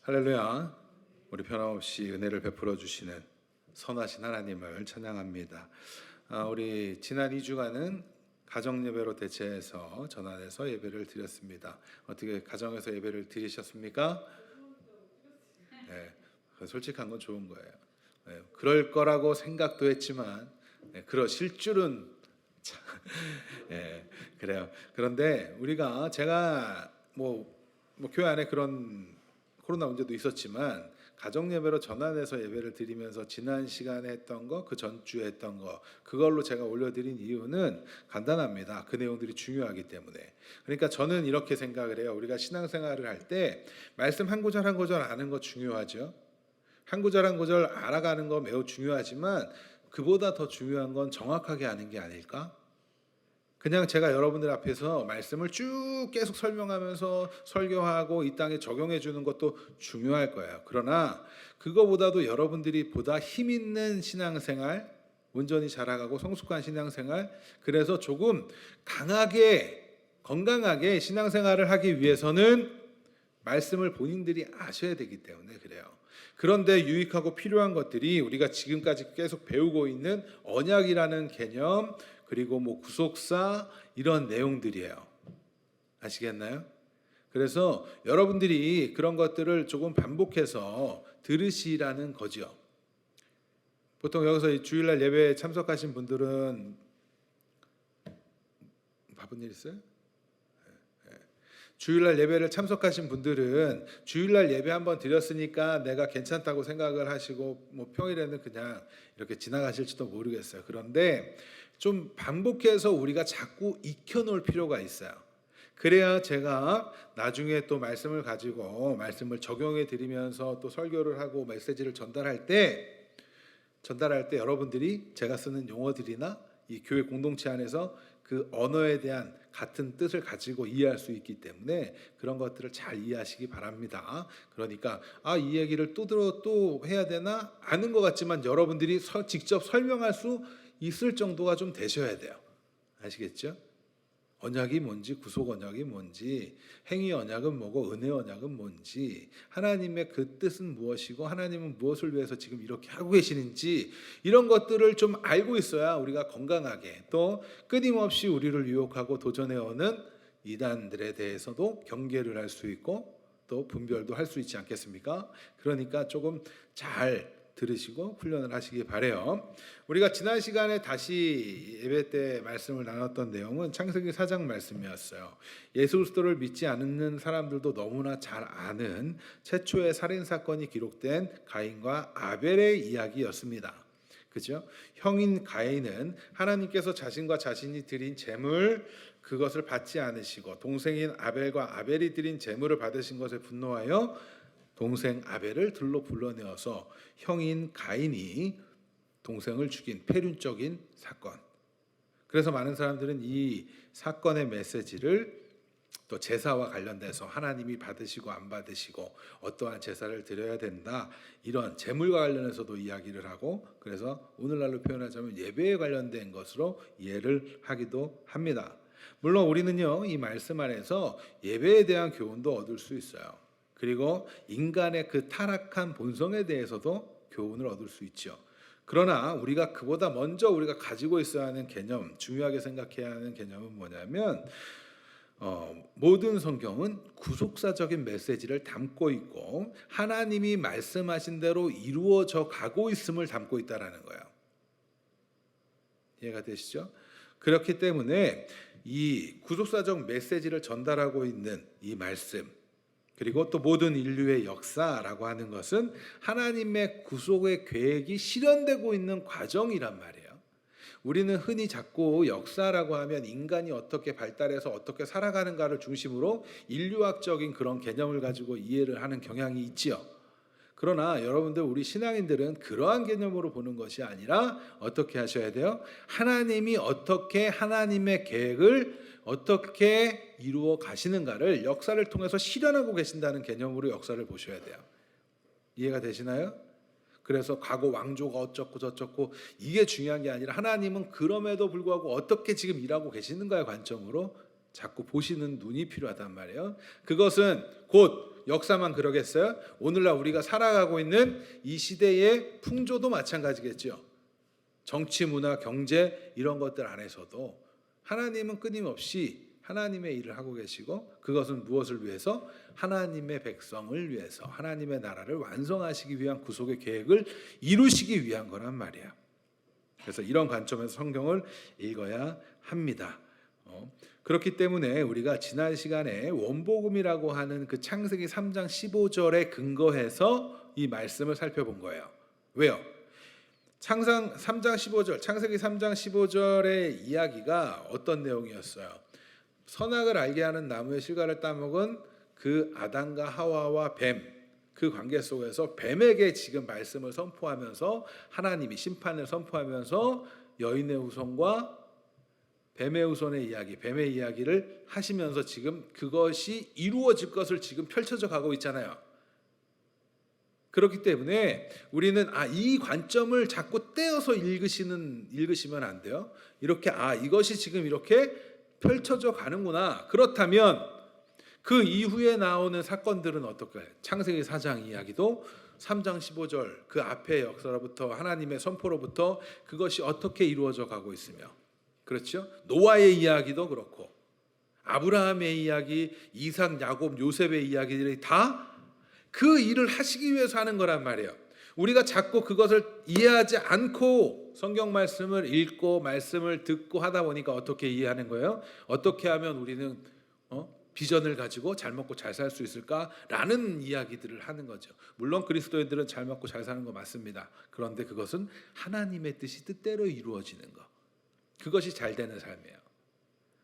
할렐루야. 우리 변함없이 은혜를 베풀어 주시는 선하신 하나님을 찬양합니다. 우리 지난 2주간은 가정 예배로 대체해서 전환해서 예배를 드렸습니다. 어떻게 가정에서 예배를 드리셨습니까? 네, 솔직한 건 좋은 거예요. 네, 그럴 거라고 생각도 했지만 그러실 줄은 참, 네, 그래요. 그런데 제가 교회 안에 그런 코로나 문제도 있었지만 가정 예배로 전환해서 예배를 드리면서 지난 시간에 했던 거, 그 전주에 했던 거, 그걸로 제가 올려드린 이유는 간단합니다. 그 내용들이 중요하기 때문에. 그러니까 저는 이렇게 생각을 해요. 우리가 신앙생활을 할 때 말씀 한 구절 한 구절 아는 거 중요하죠. 한 구절 한 구절 알아가는 거 매우 중요하지만 그보다 더 중요한 건 정확하게 아는 게 아닐까? 그냥 제가 여러분들 앞에서 말씀을 쭉 계속 설명하면서 설교하고 이 땅에 적용해 주는 것도 중요할 거예요. 그러나 그거보다도 여러분들이 보다 힘 있는 신앙생활, 온전히 자라가고 성숙한 신앙생활, 그래서 조금 강하게 건강하게 신앙생활을 하기 위해서는 말씀을 본인들이 아셔야 되기 때문에 그래요. 그런데 유익하고 필요한 것들이 우리가 지금까지 계속 배우고 있는 언약이라는 개념, 그리고 구속사 이런 내용들이에요. 아시겠나요? 그래서 여러분들이 그런 것들을 조금 반복해서 들으시라는 거죠. 보통 여기서 주일날 예배에 참석하신 분들은 바쁜 일 있어요? 주일날 예배를 참석하신 분들은 주일날 예배 한번 드렸으니까 내가 괜찮다고 생각을 하시고 평일에는 그냥 이렇게 지나가실지도 모르겠어요. 그런데 좀 반복해서 우리가 자꾸 익혀놓을 필요가 있어요. 그래야 제가 나중에 또 말씀을 가지고 말씀을 적용해 드리면서 또 설교를 하고 메시지를 전달할 때 여러분들이 제가 쓰는 용어들이나 이 교회 공동체 안에서 그 언어에 대한 같은 뜻을 가지고 이해할 수 있기 때문에 그런 것들을 잘 이해하시기 바랍니다. 그러니까 이 얘기를 또 해야 되나? 아는 것 같지만 여러분들이 직접 설명할 수 있을 정도가 좀 되셔야 돼요. 아시겠죠? 언약이 뭔지, 구속 언약이 뭔지, 행위 언약은 뭐고 은혜 언약은 뭔지, 하나님의 그 뜻은 무엇이고 하나님은 무엇을 위해서 지금 이렇게 하고 계시는지 이런 것들을 좀 알고 있어야 우리가 건강하게 또 끊임없이 우리를 유혹하고 도전해오는 이단들에 대해서도 경계를 할 수 있고 또 분별도 할 수 있지 않겠습니까? 그러니까 조금 잘 들으시고 훈련을 하시기 바래요. 우리가 지난 시간에 다시 예배 때 말씀을 나눴던 내용은 창세기 4장 말씀이었어요. 예수 그리스도를 믿지 않는 사람들도 너무나 잘 아는 최초의 살인 사건이 기록된 가인과 아벨의 이야기였습니다. 그죠? 형인 가인은 하나님께서 자신과 자신이 드린 제물 그것을 받지 않으시고 동생인 아벨과 아벨이 드린 제물을 받으신 것에 분노하여 동생 아벨을 들로 불러내어서 형인 가인이 동생을 죽인 폐륜적인 사건. 그래서 많은 사람들은 이 사건의 메시지를 또 제사와 관련돼서 하나님이 받으시고 안 받으시고 어떠한 제사를 드려야 된다 이런 제물과 관련해서도 이야기를 하고 그래서 오늘날로 표현하자면 예배에 관련된 것으로 이해를 하기도 합니다. 물론 우리는요 이 말씀 안에서 예배에 대한 교훈도 얻을 수 있어요. 그리고 인간의 그 타락한 본성에 대해서도 교훈을 얻을 수 있죠. 그러나 우리가 그보다 먼저 우리가 가지고 있어야 하는 개념, 중요하게 생각해야 하는 개념은 뭐냐면 모든 성경은 구속사적인 메시지를 담고 있고 하나님이 말씀하신 대로 이루어져 가고 있음을 담고 있다라는 거예요. 이해가 되시죠? 그렇기 때문에 이 구속사적 메시지를 전달하고 있는 이 말씀 그리고 또 모든 인류의 역사라고 하는 것은 하나님의 구속의 계획이 실현되고 있는 과정이란 말이에요. 우리는 흔히 자꾸 역사라고 하면 인간이 어떻게 발달해서 어떻게 살아가는가를 중심으로 인류학적인 그런 개념을 가지고 이해를 하는 경향이 있지요. 그러나 여러분들 우리 신앙인들은 그러한 개념으로 보는 것이 아니라 어떻게 하셔야 돼요? 하나님이 어떻게 하나님의 계획을 어떻게 이루어 가시는가를 역사를 통해서 실현하고 계신다는 개념으로 역사를 보셔야 돼요. 이해가 되시나요? 그래서 과거 왕조가 어쩌고 저쩌고 이게 중요한 게 아니라 하나님은 그럼에도 불구하고 어떻게 지금 일하고 계시는가의 관점으로 자꾸 보시는 눈이 필요하단 말이에요. 그것은 곧 역사만 그러겠어요? 오늘날 우리가 살아가고 있는 이 시대의 풍조도 마찬가지겠죠. 정치, 문화, 경제 이런 것들 안에서도 하나님은 끊임없이 하나님의 일을 하고 계시고, 그것은 무엇을 위해서? 하나님의 백성을 위해서, 하나님의 나라를 완성하시기 위한 구속의 계획을 이루시기 위한 거란 말이야. 그래서 이런 관점에서 성경을 읽어야 합니다. 그렇기 때문에 우리가 지난 시간에 원복음이라고 하는 그 창세기 3장 15절에 근거해서 이 말씀을 살펴본 거예요. 왜요? 창세기 3장 15절의 이야기가 어떤 내용이었어요? 선악을 알게 하는 나무의 실과를 따먹은 그 아담과 하와와 뱀, 그 관계 속에서 뱀에게 지금 말씀을 선포하면서 하나님이 심판을 선포하면서 여인의 후손과 뱀의 후손의 이야기, 뱀의 이야기를 하시면서 지금 그것이 이루어질 것을 지금 펼쳐져 가고 있잖아요. 그렇기 때문에 우리는 이 관점을 자꾸 떼어서 읽으시면 안 돼요. 이렇게 이것이 지금 이렇게 펼쳐져 가는구나. 그렇다면 그 이후에 나오는 사건들은 어떨까요? 창세기 4장 이야기도 3장 15절 그 앞의 역사로부터 하나님의 선포로부터 그것이 어떻게 이루어져 가고 있으며, 그렇죠? 노아의 이야기도 그렇고 아브라함의 이야기, 이삭, 야곱, 요셉의 이야기들이 다 그 일을 하시기 위해서 하는 거란 말이에요. 우리가 자꾸 그것을 이해하지 않고 성경 말씀을 읽고 말씀을 듣고 하다 보니까 어떻게 이해하는 거예요? 어떻게 하면 우리는 비전을 가지고 잘 먹고 잘 살 수 있을까라는 이야기들을 하는 거죠. 물론 그리스도인들은 잘 먹고 잘 사는 거 맞습니다. 그런데 그것은 하나님의 뜻이 뜻대로 이루어지는 거, 그것이 잘 되는 삶이에요.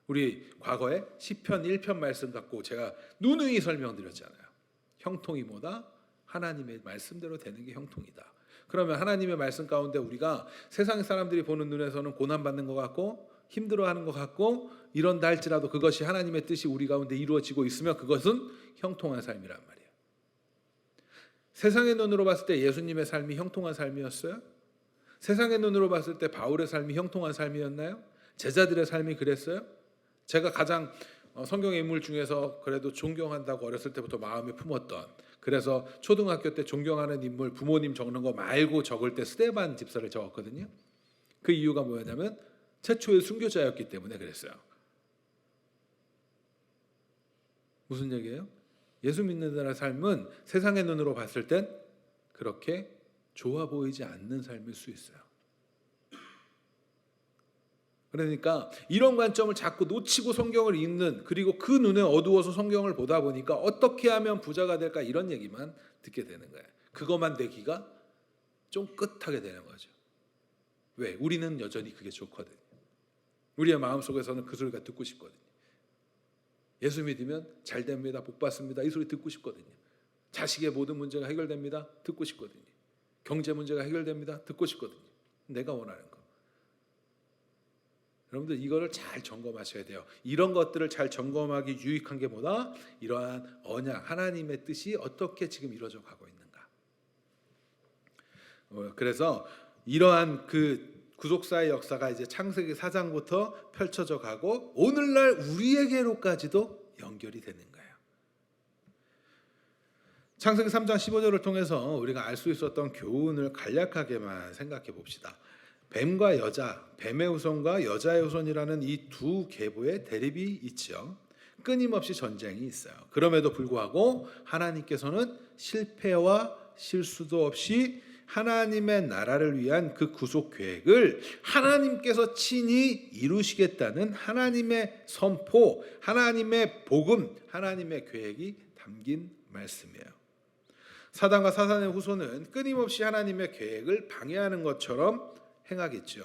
우리 과거에 시편 1편 말씀 갖고 제가 누누이 설명드렸잖아요. 형통이 뭐다? 하나님의 말씀대로 되는 게 형통이다. 그러면 하나님의 말씀 가운데 우리가 세상 사람들이 보는 눈에서는 고난받는 것 같고 힘들어하는 것 같고 이런다 할지라도 그것이 하나님의 뜻이 우리 가운데 이루어지고 있으면 그것은 형통한 삶이란 말이에요. 세상의 눈으로 봤을 때 예수님의 삶이 형통한 삶이었어요? 세상의 눈으로 봤을 때 바울의 삶이 형통한 삶이었나요? 제자들의 삶이 그랬어요? 제가 가장 성경의 인물 중에서 그래도 존경한다고 어렸을 때부터 마음에 품었던, 그래서 초등학교 때 존경하는 인물 부모님 적는 거 말고 적을 때 스데반 집사를 적었거든요. 그 이유가 뭐였냐면 최초의 순교자였기 때문에 그랬어요. 무슨 얘기예요? 예수 믿는 자의 삶은 세상의 눈으로 봤을 땐 그렇게 좋아 보이지 않는 삶일 수 있어요. 그러니까 이런 관점을 자꾸 놓치고 성경을 읽는, 그리고 그 눈에 어두워서 성경을 보다 보니까 어떻게 하면 부자가 될까 이런 얘기만 듣게 되는 거예요. 그것만 되기가 쫑긋하게 되는 거죠. 왜? 우리는 여전히 그게 좋거든요. 우리의 마음속에서는 그 소리가 듣고 싶거든요. 예수 믿으면 잘 됩니다, 복 받습니다, 이 소리 듣고 싶거든요. 자식의 모든 문제가 해결됩니다, 듣고 싶거든요. 경제 문제가 해결됩니다, 듣고 싶거든요. 내가 원하는 거. 여러분들 이거를 잘 점검하셔야 돼요. 이런 것들을 잘 점검하기 유익한 게 뭐다? 이러한 언약, 하나님의 뜻이 어떻게 지금 이루어져 가고 있는가. 그래서 이러한 그 구속사의 역사가 이제 창세기 4장부터 펼쳐져 가고 오늘날 우리에게로까지도 연결이 되는 거예요. 창세기 3장 15절을 통해서 우리가 알 수 있었던 교훈을 간략하게만 생각해 봅시다. 뱀과 여자, 뱀의 후손과 여자의 후손이라는 이 두 계보의 대립이 있죠. 끊임없이 전쟁이 있어요. 그럼에도 불구하고 하나님께서는 실패와 실수도 없이 하나님의 나라를 위한 그 구속 계획을 하나님께서 친히 이루시겠다는 하나님의 선포, 하나님의 복음, 하나님의 계획이 담긴 말씀이에요. 사단과 사단의 후손은 끊임없이 하나님의 계획을 방해하는 것처럼 행하겠죠.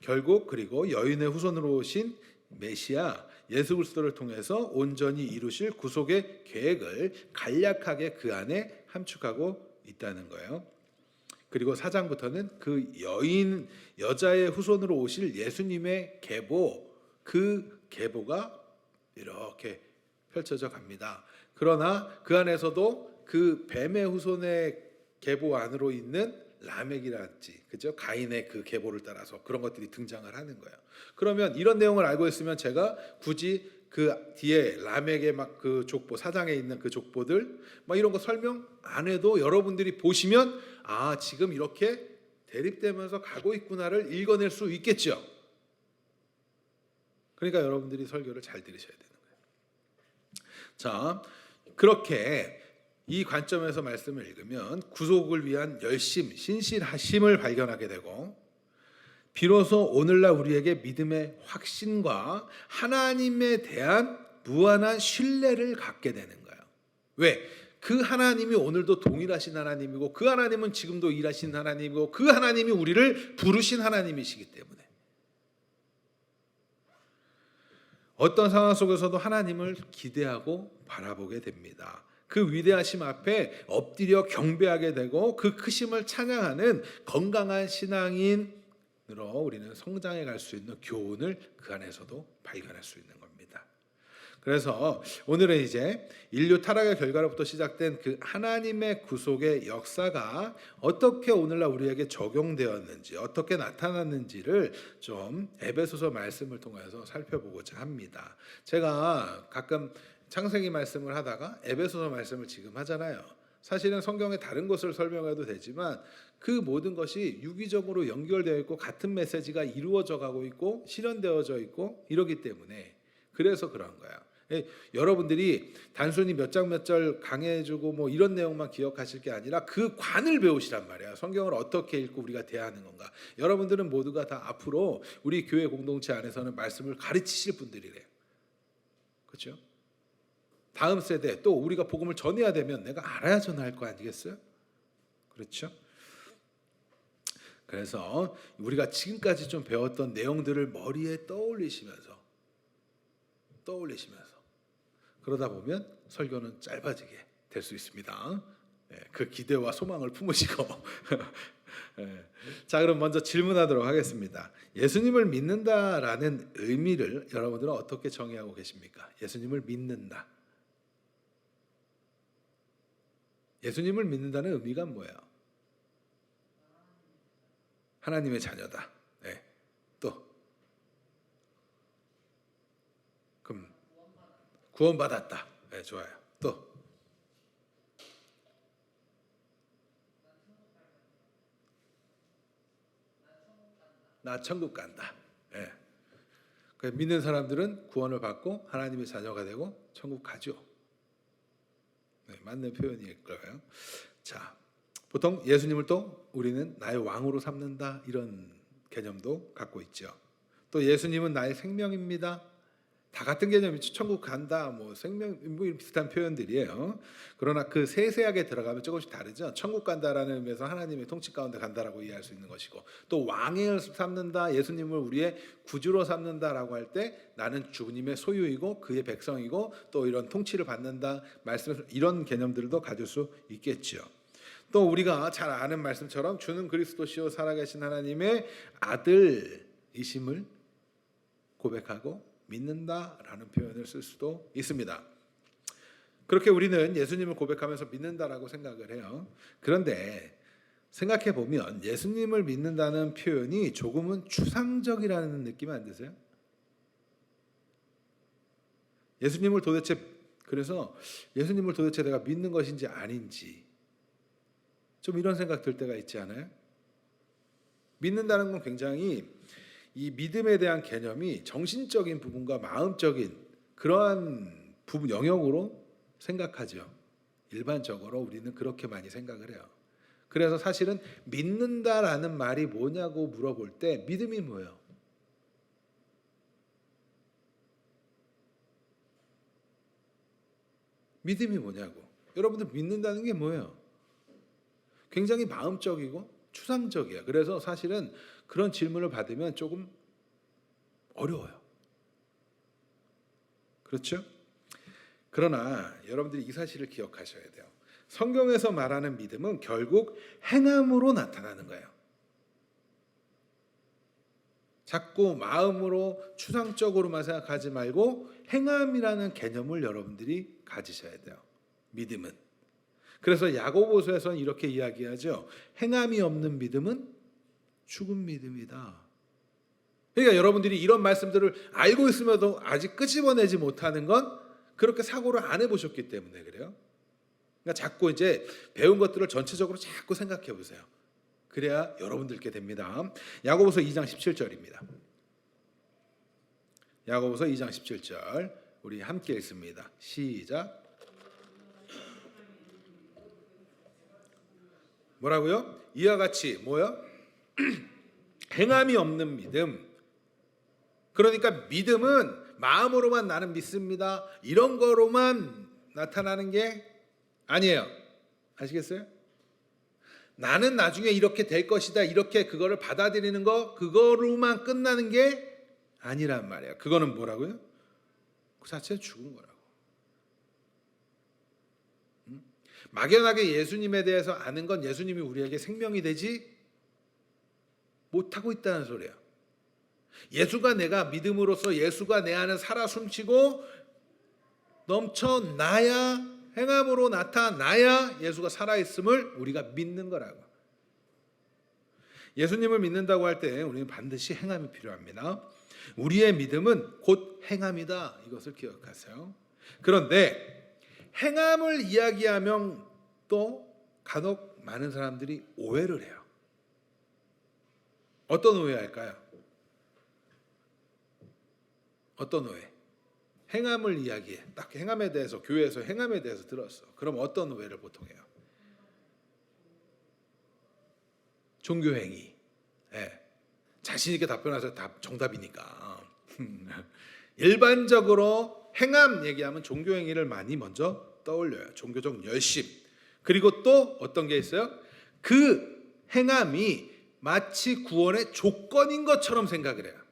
결국 그리고 여인의 후손으로 오신 메시아 예수 그리스도를 통해서 온전히 이루실 구속의 계획을 간략하게 그 안에 함축하고 있다는 거예요. 그리고 4장부터는 그 여자의 후손으로 오실 예수님의 계보, 그 계보가 이렇게 펼쳐져 갑니다. 그러나 그 안에서도 그 뱀의 후손의 계보 안으로 있는 라멕이랄지, 그죠? 가인의 그 계보를 따라서 그런 것들이 등장을 하는 거예요. 그러면 이런 내용을 알고 있으면 제가 굳이 그 뒤에 람에게 막 그 족보 사장에 있는 그 족보들 막 이런 거 설명 안 해도 여러분들이 보시면 아 지금 이렇게 대립되면서 가고 있구나를 읽어낼 수 있겠죠. 그러니까 여러분들이 설교를 잘 들으셔야 되는 거예요. 자, 그렇게 이 관점에서 말씀을 읽으면 구속을 위한 열심, 신실하심을 발견하게 되고 비로소 오늘날 우리에게 믿음의 확신과 하나님에 대한 무한한 신뢰를 갖게 되는 거예요. 왜? 그 하나님이 오늘도 동일하신 하나님이고 그 하나님은 지금도 일하신 하나님이고 그 하나님이 우리를 부르신 하나님이시기 때문에 어떤 상황 속에서도 하나님을 기대하고 바라보게 됩니다. 그 위대하심 앞에 엎드려 경배하게 되고 그 크심을 찬양하는 건강한 신앙인으로 우리는 성장해 갈 수 있는 교훈을 그 안에서도 발견할 수 있는 겁니다. 그래서 오늘은 이제 인류 타락의 결과로부터 시작된 그 하나님의 구속의 역사가 어떻게 오늘날 우리에게 적용되었는지 어떻게 나타났는지를 좀 에베소서 말씀을 통해서 살펴보고자 합니다. 제가 가끔 창세기 말씀을 하다가 에베소서 말씀을 지금 하잖아요. 사실은 성경의 다른 것을 설명해도 되지만 그 모든 것이 유기적으로 연결되어 있고 같은 메시지가 이루어져 가고 있고 실현되어져 있고 이러기 때문에 그래서 그런 거예요. 여러분들이 단순히 몇 장 몇 절 강해주고 뭐 이런 내용만 기억하실 게 아니라 그 관을 배우시란 말이에요. 성경을 어떻게 읽고 우리가 대하는 건가. 여러분들은 모두가 다 앞으로 우리 교회 공동체 안에서는 말씀을 가르치실 분들이래요. 그렇죠? 다음 세대 또 우리가 복음을 전해야 되면 내가 알아야 전할 거 아니겠어요? 그렇죠? 그래서 우리가 지금까지 좀 배웠던 내용들을 머리에 떠올리시면서 그러다 보면 설교는 짧아지게 될 수 있습니다. 그 기대와 소망을 품으시고 자, 그럼 먼저 질문하도록 하겠습니다. 예수님을 믿는다라는 의미를 여러분들은 어떻게 정의하고 계십니까? 예수님을 믿는다. 예수님을 믿는다는 의미가 뭐예요? 하나님의 자녀다. 네. 또 그럼 구원받았다. 네, 좋아요. 또 나 천국 간다. 네. 믿는 사람들은 구원을 받고 하나님의 자녀가 되고 천국 가죠. 네, 맞는 표현일 거예요. 자, 보통 예수님을 또 우리는 나의 왕으로 삼는다 이런 개념도 갖고 있죠. 또 예수님은 나의 생명입니다. 다 같은 개념이죠. 천국 간다, 뭐 생명, 뭐 비슷한 표현들이에요. 그러나 그 세세하게 들어가면 조금씩 다르죠. 천국 간다라는 의미에서 하나님의 통치 가운데 간다라고 이해할 수 있는 것이고, 또 왕을 삼는다, 예수님을 우리의 구주로 삼는다라고 할 때 나는 주님의 소유이고 그의 백성이고 또 이런 통치를 받는다 말씀 이런 개념들도 가질 수 있겠죠. 또 우리가 잘 아는 말씀처럼 주는 그리스도시요 살아계신 하나님의 아들이심을 고백하고 믿는다라는 표현을 쓸 수도 있습니다. 그렇게 우리는 예수님을 고백하면서 믿는다라고 생각을 해요. 그런데 생각해 보면 예수님을 믿는다는 표현이 조금은 추상적이라는 느낌 안 드세요? 그래서 예수님을 도대체 내가 믿는 것인지 아닌지 좀 이런 생각 들 때가 있지 않아요? 믿는다는 건 굉장히 이 믿음에 대한 개념이 정신적인 부분과 마음적인 그러한 부분 영역으로 생각하죠. 일반적으로 우리는 그렇게 많이 생각을 해요. 그래서 사실은 믿는다라는 말이 뭐냐고 물어볼 때 믿음이 뭐예요? 믿음이 뭐냐고. 여러분들 믿는다는 게 뭐예요? 굉장히 마음적이고 추상적이야. 그래서 사실은 그런 질문을 받으면 조금 어려워요. 그렇죠? 그러나 여러분들이 이 사실을 기억하셔야 돼요. 성경에서 말하는 믿음은 결국 행함으로 나타나는 거예요. 자꾸 마음으로 추상적으로만 생각하지 말고 행함이라는 개념을 여러분들이 가지셔야 돼요. 믿음은. 그래서 야고보서에서는 이렇게 이야기하죠. 행함이 없는 믿음은 죽은 믿음이다. 그러니까 여러분들이 이런 말씀들을 알고 있으면도 아직 끄집어내지 못하는 건 그렇게 사고를 안 해보셨기 때문에 그래요. 그러니까 자꾸 이제 배운 것들을 전체적으로 자꾸 생각해 보세요. 그래야 여러분들께 됩니다. 야고보서 2장 17절입니다. 야고보서 2장 17절 우리 함께 읽습니다. 시작. 뭐라고요? 이와 같이 뭐요? 행함이 없는 믿음. 그러니까 믿음은 마음으로만 나는 믿습니다. 이런 거로만 나타나는 게 아니에요. 아시겠어요? 나는 나중에 이렇게 될 것이다. 이렇게 그거를 받아들이는 거 그거로만 끝나는 게 아니란 말이에요. 그거는 뭐라고요? 그 자체는 죽은 거라고. 막연하게 예수님에 대해서 아는 건 예수님이 우리에게 생명이 되지 못하고 있다는 소리예요. 예수가 내가 믿음으로써 예수가 내 안에 살아 숨쉬고 넘쳐나야 행함으로 나타나야 예수가 살아있음을 우리가 믿는 거라고. 예수님을 믿는다고 할 때 우리는 반드시 행함이 필요합니다. 우리의 믿음은 곧 행함이다. 이것을 기억하세요. 그런데 행함을 이야기하면 또 간혹 많은 사람들이 오해를 해요. 어떤 오해할까요? 어떤 오해? 행함을 이야기해. 딱 행함에 대해서 교회에서 행함에 대해서 들었어. 그럼 어떤 오해를 보통 해요? 종교행위. 네. 자신 있게 답변하세요. 답 정답이니까. 일반적으로 행함 얘기하면 종교행위를 많이 먼저 떠올려요. 종교적 열심. 그리고 또 어떤 게 있어요? 그 행함이 마치 구원의 조건인 것처럼 생각을 해요.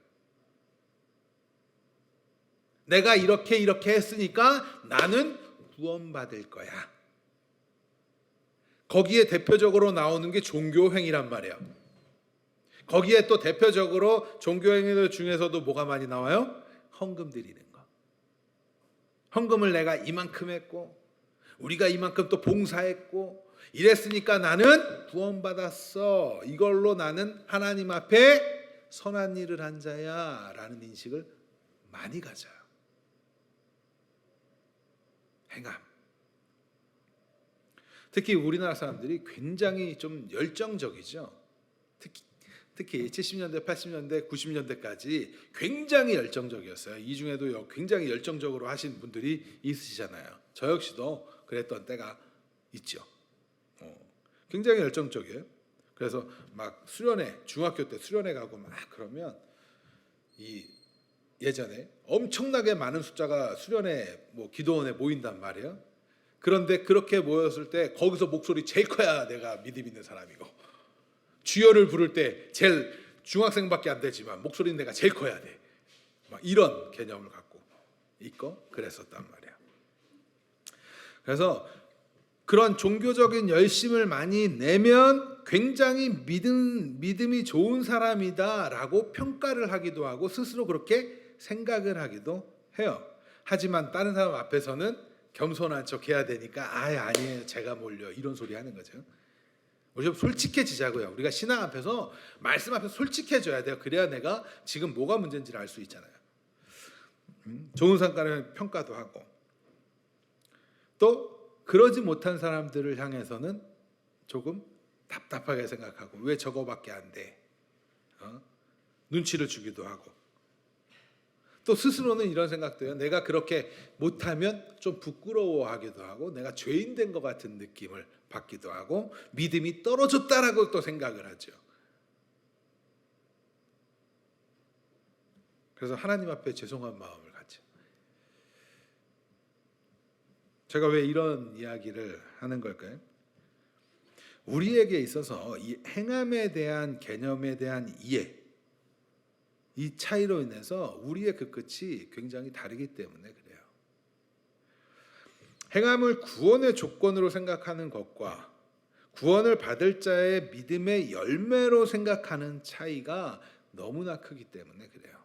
내가 이렇게 했으니까 나는 구원받을 거야. 거기에 대표적으로 나오는 게 종교행위란 말이에요. 거기에 또 대표적으로 종교행위들 중에서도 뭐가 많이 나와요? 헌금 드리는 거. 헌금을 내가 이만큼 했고 우리가 이만큼 또 봉사했고 이랬으니까 나는 구원받았어. 이걸로 나는 하나님 앞에 선한 일을 한 자야 라는 인식을 많이 가져요. 행함. 특히 우리나라 사람들이 굉장히 좀 열정적이죠. 특히 70년대, 80년대, 90년대까지 굉장히 열정적이었어요. 이 중에도 굉장히 열정적으로 하신 분들이 있으시잖아요. 저 역시도 그랬던 때가 있죠. 굉장히 열정적이에요. 그래서 막 수련회, 중학교 때 수련회 가고 막 그러면 예전에 엄청나게 많은 숫자가 수련회 기도원에 모인단 말이에요. 그런데 그렇게 모였을 때 거기서 목소리 제일 커야 내가 믿음 있는 사람이고 주여를 부를 때 제일 중학생밖에 안 되지만 목소리는 내가 제일 커야 돼. 막 이런 개념을 갖고 있고 그랬었단 말이에요. 그래서 그런 종교적인 열심을 많이 내면 굉장히 믿음이 좋은 사람이다라고 평가를 하기도 하고 스스로 그렇게 생각을 하기도 해요. 하지만 다른 사람 앞에서는 겸손한 척 해야 되니까 아니에요 제가 뭘요 이런 소리 하는 거죠. 우리 좀 솔직해지자고요. 우리가 신앙 앞에서 말씀 앞에서 솔직해져야 돼요. 그래야 내가 지금 뭐가 문제인지를 알 수 있잖아요. 좋은 사람의 평가도 하고 또 그러지 못한 사람들을 향해서는 조금 답답하게 생각하고 왜 저거밖에 안 돼? 눈치를 주기도 하고 또 스스로는 이런 생각도 해요. 내가 그렇게 못하면 좀 부끄러워하기도 하고 내가 죄인 된 것 같은 느낌을 받기도 하고 믿음이 떨어졌다라고 또 생각을 하죠. 그래서 하나님 앞에 죄송한 마음을 갖죠. 제가 왜 이런 이야기를 하는 걸까요? 우리에게 있어서 이 행함에 대한 개념에 대한 이해, 이 차이로 인해서 우리의 그 끝이 굉장히 다르기 때문에 그래요. 행함을 구원의 조건으로 생각하는 것과 구원을 받을 자의 믿음의 열매로 생각하는 차이가 너무나 크기 때문에 그래요.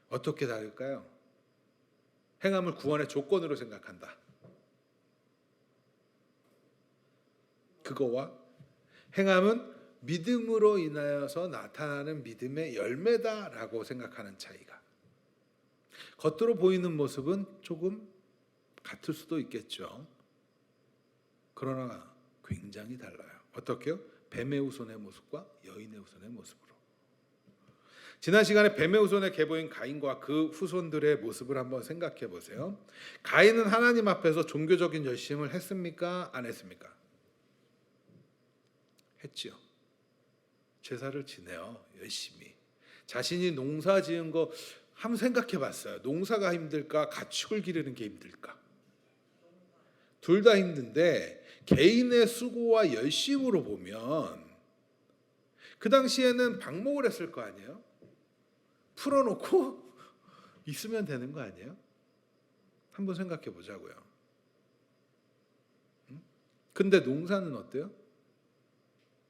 어떻게 다를까요? 행함을 구원의 조건으로 생각한다. 그거와 행함은 믿음으로 인하여서 나타나는 믿음의 열매다라고 생각하는 차이가. 겉으로 보이는 모습은 조금 같을 수도 있겠죠. 그러나 굉장히 달라요. 어떻게요? 뱀의 후손의 모습과 여인의 후손의 모습으로. 지난 시간에 뱀의 후손의 계보인 가인과 그 후손들의 모습을 한번 생각해 보세요. 가인은 하나님 앞에서 종교적인 열심을 했습니까? 안 했습니까? 했지요. 제사를 지내요. 열심히. 자신이 농사 지은 거 한번 생각해 봤어요. 농사가 힘들까? 가축을 기르는 게 힘들까? 둘 다 힘든데 개인의 수고와 열심으로 보면 그 당시에는 방목을 했을 거 아니에요? 풀어놓고 있으면 되는 거 아니에요? 한번 생각해 보자고요. 근데 농사는 어때요?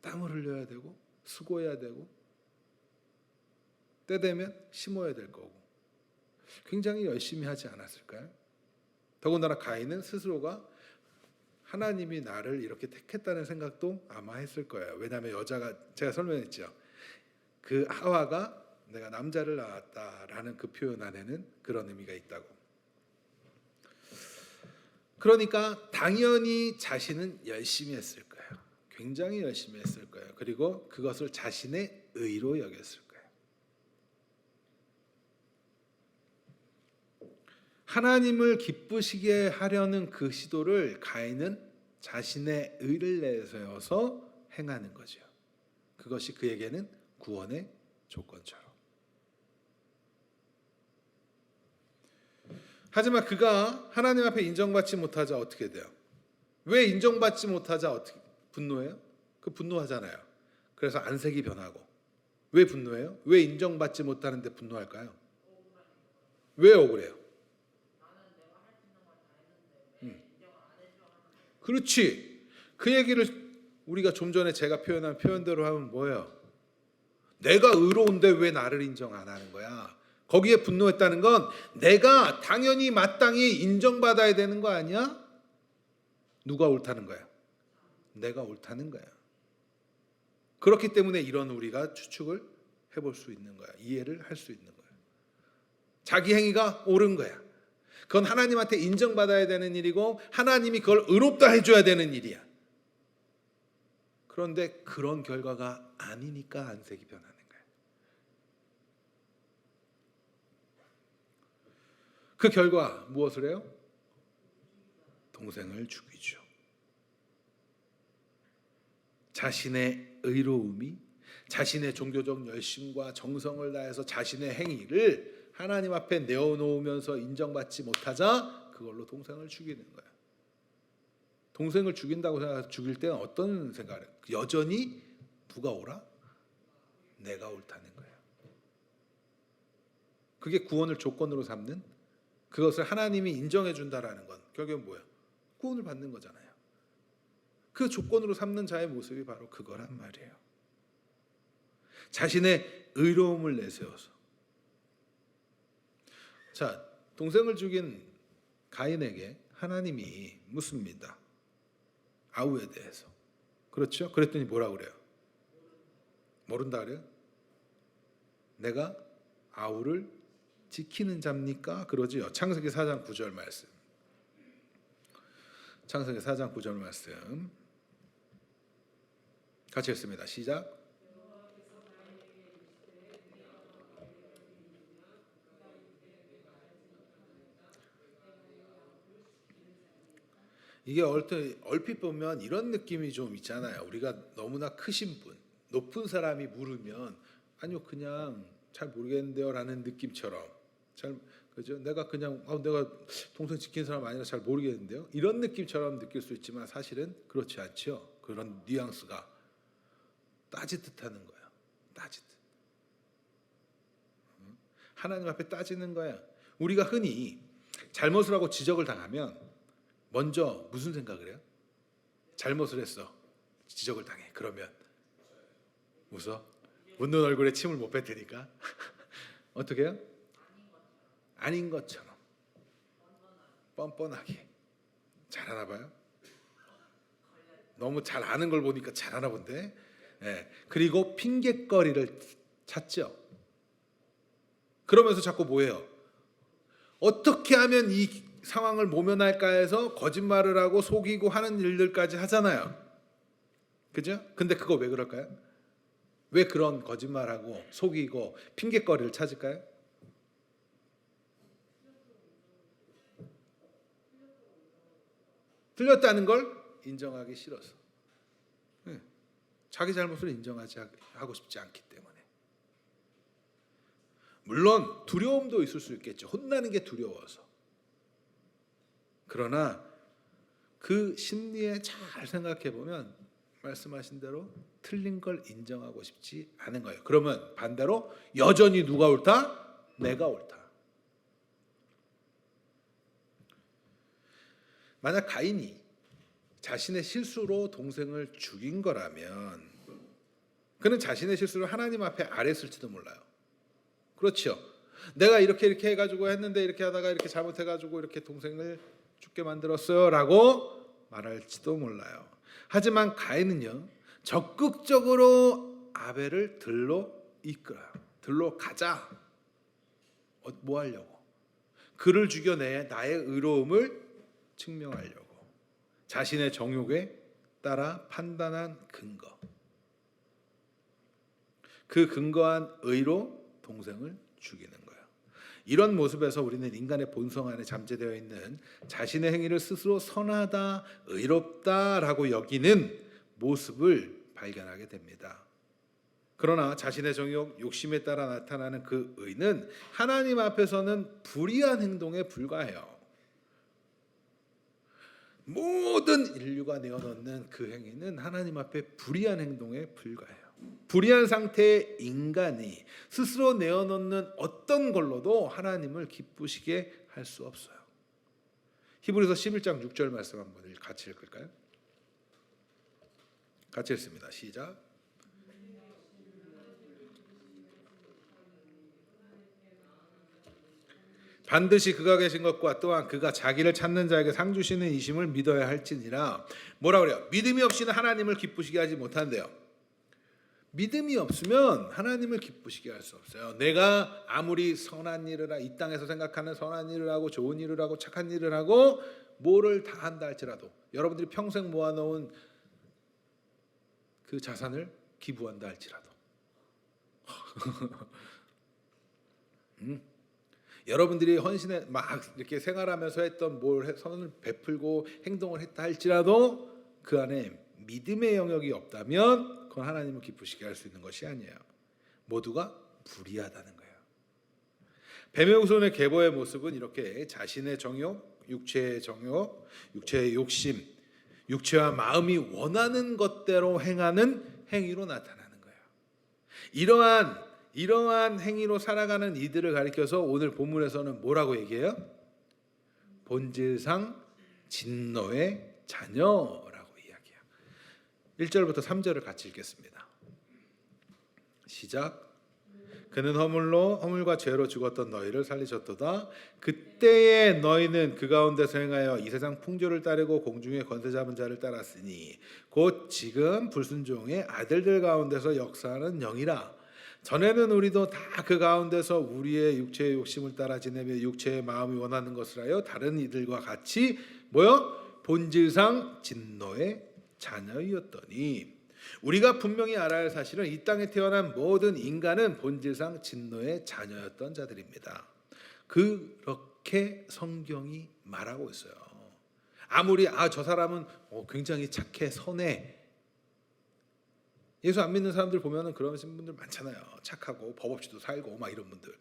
땀을 흘려야 되고 수고해야 되고 때 되면 심어야 될 거고 굉장히 열심히 하지 않았을까요? 더군다나 가인은 스스로가 하나님이 나를 이렇게 택했다는 생각도 아마 했을 거예요. 왜냐하면 여자가 제가 설명했죠. 그 하와가 내가 남자를 낳았다라는 그 표현 안에는 그런 의미가 있다고. 그러니까 당연히 자신은 열심히 했을 거예요. 굉장히 열심히 했을 거예요. 그리고 그것을 자신의 의로 여겼을 거예요. 하나님을 기쁘시게 하려는 그 시도를 가인은 자신의 의를 내세워서 행하는 거죠. 그것이 그에게는 구원의 조건처럼. 하지만 그가 하나님 앞에 인정받지 못하자 어떻게 돼요? 왜 인정받지 못하자 어떻게 분노해요? 그 분노하잖아요. 그래서 안색이 변하고. 왜 분노해요? 왜 인정받지 못하는데 분노할까요? 왜 억울해요? 그렇지. 그 얘기를 우리가 좀 전에 제가 표현한 표현대로 하면 뭐예요? 내가 의로운데 왜 나를 인정 안 하는 거야? 거기에 분노했다는 건 내가 당연히 마땅히 인정받아야 되는 거 아니야? 누가 옳다는 거야? 내가 옳다는 거야. 그렇기 때문에 이런 우리가 추측을 해볼 수 있는 거야. 이해를 할 수 있는 거야. 자기 행위가 옳은 거야. 그건 하나님한테 인정받아야 되는 일이고 하나님이 그걸 의롭다 해줘야 되는 일이야. 그런데 그런 결과가 아니니까 안색이 변하는 거야. 그 결과 무엇을 해요? 동생을 죽이죠. 자신의 의로움이 자신의 종교적 열심과 정성을 다해서 자신의 행위를 하나님 앞에 내어놓으면서 인정받지 못하자 그걸로 동생을 죽이는 거야. 동생을 죽인다고 생각해서 죽일 때는 어떤 생각을 해요? 여전히 누가 옳아? 내가 옳다는 거야. 그게 구원을 조건으로 삼는, 그것을 하나님이 인정해 준다라는 건 결국은 뭐야? 구원을 받는 거잖아요. 그 조건으로 삼는 자의 모습이 바로 그거란 말이에요. 자신의 의로움을 내세워서. 자, 동생을 죽인 가인에게 하나님이 묻습니다. 아우에 대해서. 그렇죠? 그랬더니 뭐라고 그래요? 모른다 그래요? 내가 아우를 지키는 자입니까? 그러지요. 창세기 4장 9절 말씀. 창세기 4장 9절 말씀. 같이 읽습니다. 시작. 이게 얼핏 보면 이런 느낌이 좀 있잖아요. 우리가 너무나 크신 분, 높은 사람이 물으면 아니요 그냥 잘 모르겠는데요 라는 느낌처럼 그죠? 내가 그냥 내가 동생 지키는 사람 아니라 잘 모르겠는데요 이런 느낌처럼 느낄 수 있지만 사실은 그렇지 않죠. 그런 뉘앙스가 따지듯하는 거예요. 따지듯. 하나님 앞에 따지는 거야. 우리가 흔히 잘못을 하고 지적을 당하면 먼저 무슨 생각을 해요? 잘못을 했어. 지적을 당해. 그러면 웃어? 웃는 얼굴에 침을 못 뱉으니까 어떻게 해요? 아닌 것처럼 뻔뻔하게 잘하나 봐요? 너무 잘 아는 걸 보니까 잘하나 본데 예. 그리고 핑곗거리를 찾죠. 그러면서 자꾸 뭐예요? 어떻게 하면 이 상황을 모면할까 해서 거짓말을 하고 속이고 하는 일들까지 하잖아요. 그죠? 근데 그거 왜 그럴까요? 왜 그런 거짓말하고 속이고 핑곗거리를 찾을까요? 틀렸다는 걸 인정하기 싫어서. 네. 자기 잘못을 인정하지 하고 싶지 않기 때문에. 물론 두려움도 있을 수 있겠죠. 혼나는 게 두려워서. 그러나 그 심리에 잘 생각해 보면 말씀하신 대로 틀린 걸 인정하고 싶지 않은 거예요. 그러면 반대로 여전히 누가 옳다? 내가 옳다. 만약 가인이 자신의 실수로 동생을 죽인 거라면 그는 자신의 실수를 하나님 앞에 아뢰었을지도 몰라요. 그렇죠. 내가 이렇게 해가지고 했는데 이렇게 하다가 이렇게 잘못해가지고 이렇게 동생을 죽게 만들었어요라고 말할지도 몰라요. 하지만 가인은요 적극적으로 아벨을 들로 이끌어요. 들로 가자. 뭐 하려고? 그를 죽여내 나의 의로움을 증명하려고. 자신의 정욕에 따라 판단한 근거. 그 근거한 의로 동생을 죽이는 거예요. 이런 모습에서 우리는 인간의 본성 안에 잠재되어 있는 자신의 행위를 스스로 선하다, 의롭다라고 여기는 모습을 발견하게 됩니다. 그러나 자신의 정욕, 욕심에 따라 나타나는 그 의는 하나님 앞에서는 불의한 행동에 불과해요. 모든 인류가 내어놓는 그 행위는 하나님 앞에 불의한 행동에 불과해요. 불의한 상태의 인간이 스스로 내어놓는 어떤 걸로도 하나님을 기쁘시게 할 수 없어요. 히브리서 11장 6절 말씀 한번 같이 읽을까요? 같이 읽습니다. 시작. 반드시 그가 계신 것과 또한 그가 자기를 찾는 자에게 상 주시는 이심을 믿어야 할지니라. 뭐라 그래요? 믿음이 없이는 하나님을 기쁘시게 하지 못한대요. 믿음이 없으면 하나님을 기쁘시게 할 수 없어요. 내가 아무리 선한 일을 이 땅에서 생각하는 선한 일을 하고 좋은 일을 하고 착한 일을 하고 뭐를 다 한다 할지라도 여러분들이 평생 모아놓은 그 자산을 기부한다 할지라도 여러분들이 헌신에 막 이렇게 생활하면서 했던 선을 베풀고 행동을 했다 할지라도 그 안에 믿음의 영역이 없다면 그건 하나님을 기쁘시게 할 수 있는 것이 아니에요. 모두가 불의하다는 거예요. 뱀의 후손의 계보의 모습은 이렇게 자신의 정욕, 육체의 정욕, 육체의 욕심, 육체와 마음이 원하는 것대로 행하는 행위로 나타나는 거예요. 이러한 행위로 살아가는 이들을 가리켜서 오늘 본문에서는 뭐라고 얘기해요? 본질상 진노의 자녀라고 이야기해요. 1절부터 3절을 같이 읽겠습니다. 시작. 그는 허물과 죄로 죽었던 너희를 살리셨도다. 그때의 너희는 그 가운데서 행하여 이 세상 풍조를 따르고 공중의 권세 잡은 자를 따랐으니 곧 지금 불순종의 아들들 가운데서 역사하는 영이라. 전에는 우리도 다 그 가운데서 우리의 육체의 욕심을 따라 지내며 육체의 마음이 원하는 것을 하여 다른 이들과 같이 본질상 진노의 자녀이었더니 우리가 분명히 알아야 할 사실은 이 땅에 태어난 모든 인간은 본질상 진노의 자녀였던 자들입니다. 그렇게 성경이 말하고 있어요. 아무리 저 사람은 굉장히 착해 선해. 예수 안 믿는 사람들 보면은 그런 분들 많잖아요. 착하고 법 없이도 살고 막 이런 분들.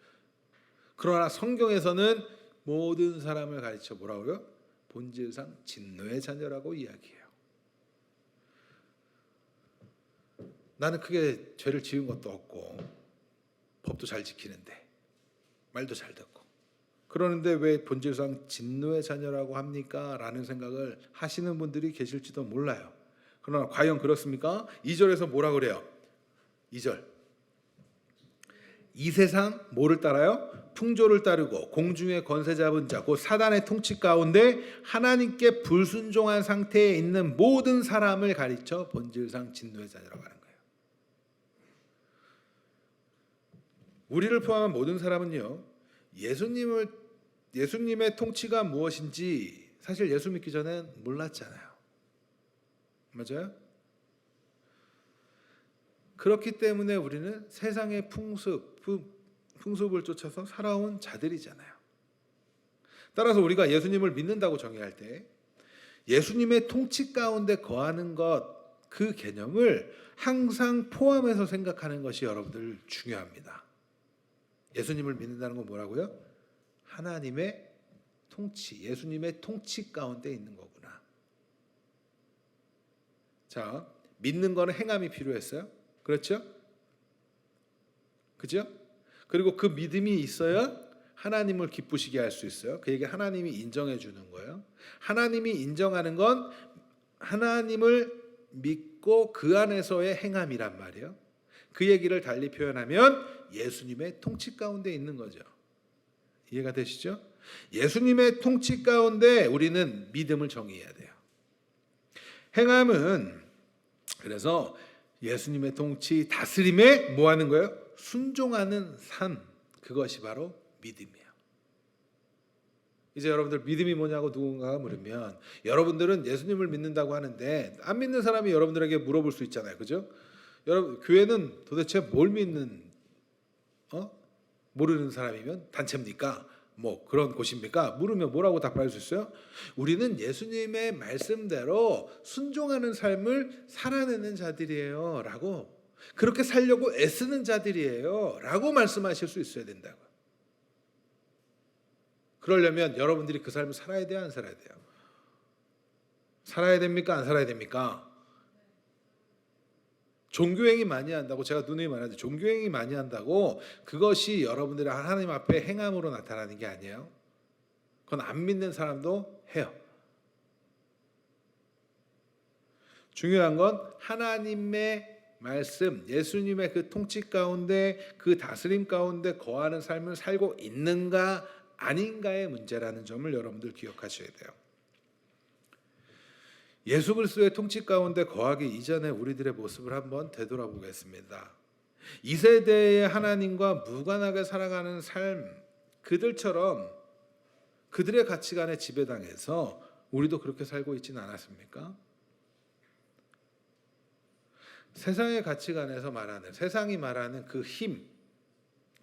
그러나 성경에서는 모든 사람을 가르쳐 뭐라고요? 본질상 진노의 자녀라고 이야기해요. 나는 크게 죄를 지은 것도 없고 법도 잘 지키는데 말도 잘 듣고 그러는데 왜 본질상 진노의 자녀라고 합니까? 라는 생각을 하시는 분들이 계실지도 몰라요. 그러나 과연 그렇습니까? 2절에서 뭐라 그래요? 2절. 이 세상 뭐를 따라요? 풍조를 따르고 공중의 권세 잡은 자, 곧 사단의 통치 가운데 하나님께 불순종한 상태에 있는 모든 사람을 가리쳐 본질상 진노의 자녀라고 하는 거예요. 우리를 포함한 모든 사람은요, 예수님의 통치가 무엇인지 사실 예수 믿기 전엔 몰랐잖아요. 맞아요? 그렇기 때문에 우리는 세상의 풍습을 쫓아서 살아온 자들이잖아요. 따라서 우리가 예수님을 믿는다고 정의할 때 예수님의 통치 가운데 거하는 것, 그 개념을 항상 포함해서 생각하는 것이 여러분들 중요합니다. 예수님을 믿는다는 건 뭐라고요? 하나님의 통치, 예수님의 통치 가운데 있는 거구나. 자, 믿는 거는 행함이 필요했어요. 그렇죠? 그죠? 그리고 그 믿음이 있어야 하나님을 기쁘시게 할 수 있어요. 그에게 하나님이 인정해 주는 거예요. 하나님이 인정하는 건 하나님을 믿고 그 안에서의 행함이란 말이에요. 그 얘기를 달리 표현하면 예수님의 통치 가운데 있는 거죠. 이해가 되시죠? 예수님의 통치 가운데 우리는 믿음을 정의해야 돼요. 행함은 그래서 예수님의 통치, 다스림에 뭐 하는 거예요? 순종하는 삶, 그것이 바로 믿음이에요. 이제 여러분들 믿음이 뭐냐고 누군가가 물으면 여러분들은 예수님을 믿는다고 하는데 안 믿는 사람이 여러분들에게 물어볼 수 있잖아요. 그죠? 여러분, 교회는 도대체 뭘 믿는 모르는 사람이면 단체입니까? 뭐 그런 곳입니까? 물으면 뭐라고 답할 수 있어요? 우리는 예수님의 말씀대로 순종하는 삶을 살아내는 자들이에요 라고, 그렇게 살려고 애쓰는 자들이에요 라고 말씀하실 수 있어야 된다고. 그러려면 여러분들이 그 삶을 살아야 돼요, 안 살아야 돼요? 살아야 됩니까, 안 살아야 됩니까? 종교행위 많이 한다고, 제가 누누이 말하는데 종교행위 많이 한다고 그것이 여러분들의 하나님 앞에 행함으로 나타나는 게 아니에요. 그건 안 믿는 사람도 해요. 중요한 건 하나님의 말씀, 예수님의 그 통치 가운데, 그 다스림 가운데 거하는 삶을 살고 있는가 아닌가의 문제라는 점을 여러분들 기억하셔야 돼요. 예수 그리스도의 통치 가운데 거하기 이전에 우리들의 모습을 한번 되돌아보겠습니다. 이 세대의 하나님과 무관하게 살아가는 삶, 그들처럼 그들의 가치관에 지배당해서 우리도 그렇게 살고 있지는 않았습니까? 세상의 가치관에서 말하는, 세상이 말하는 그 힘,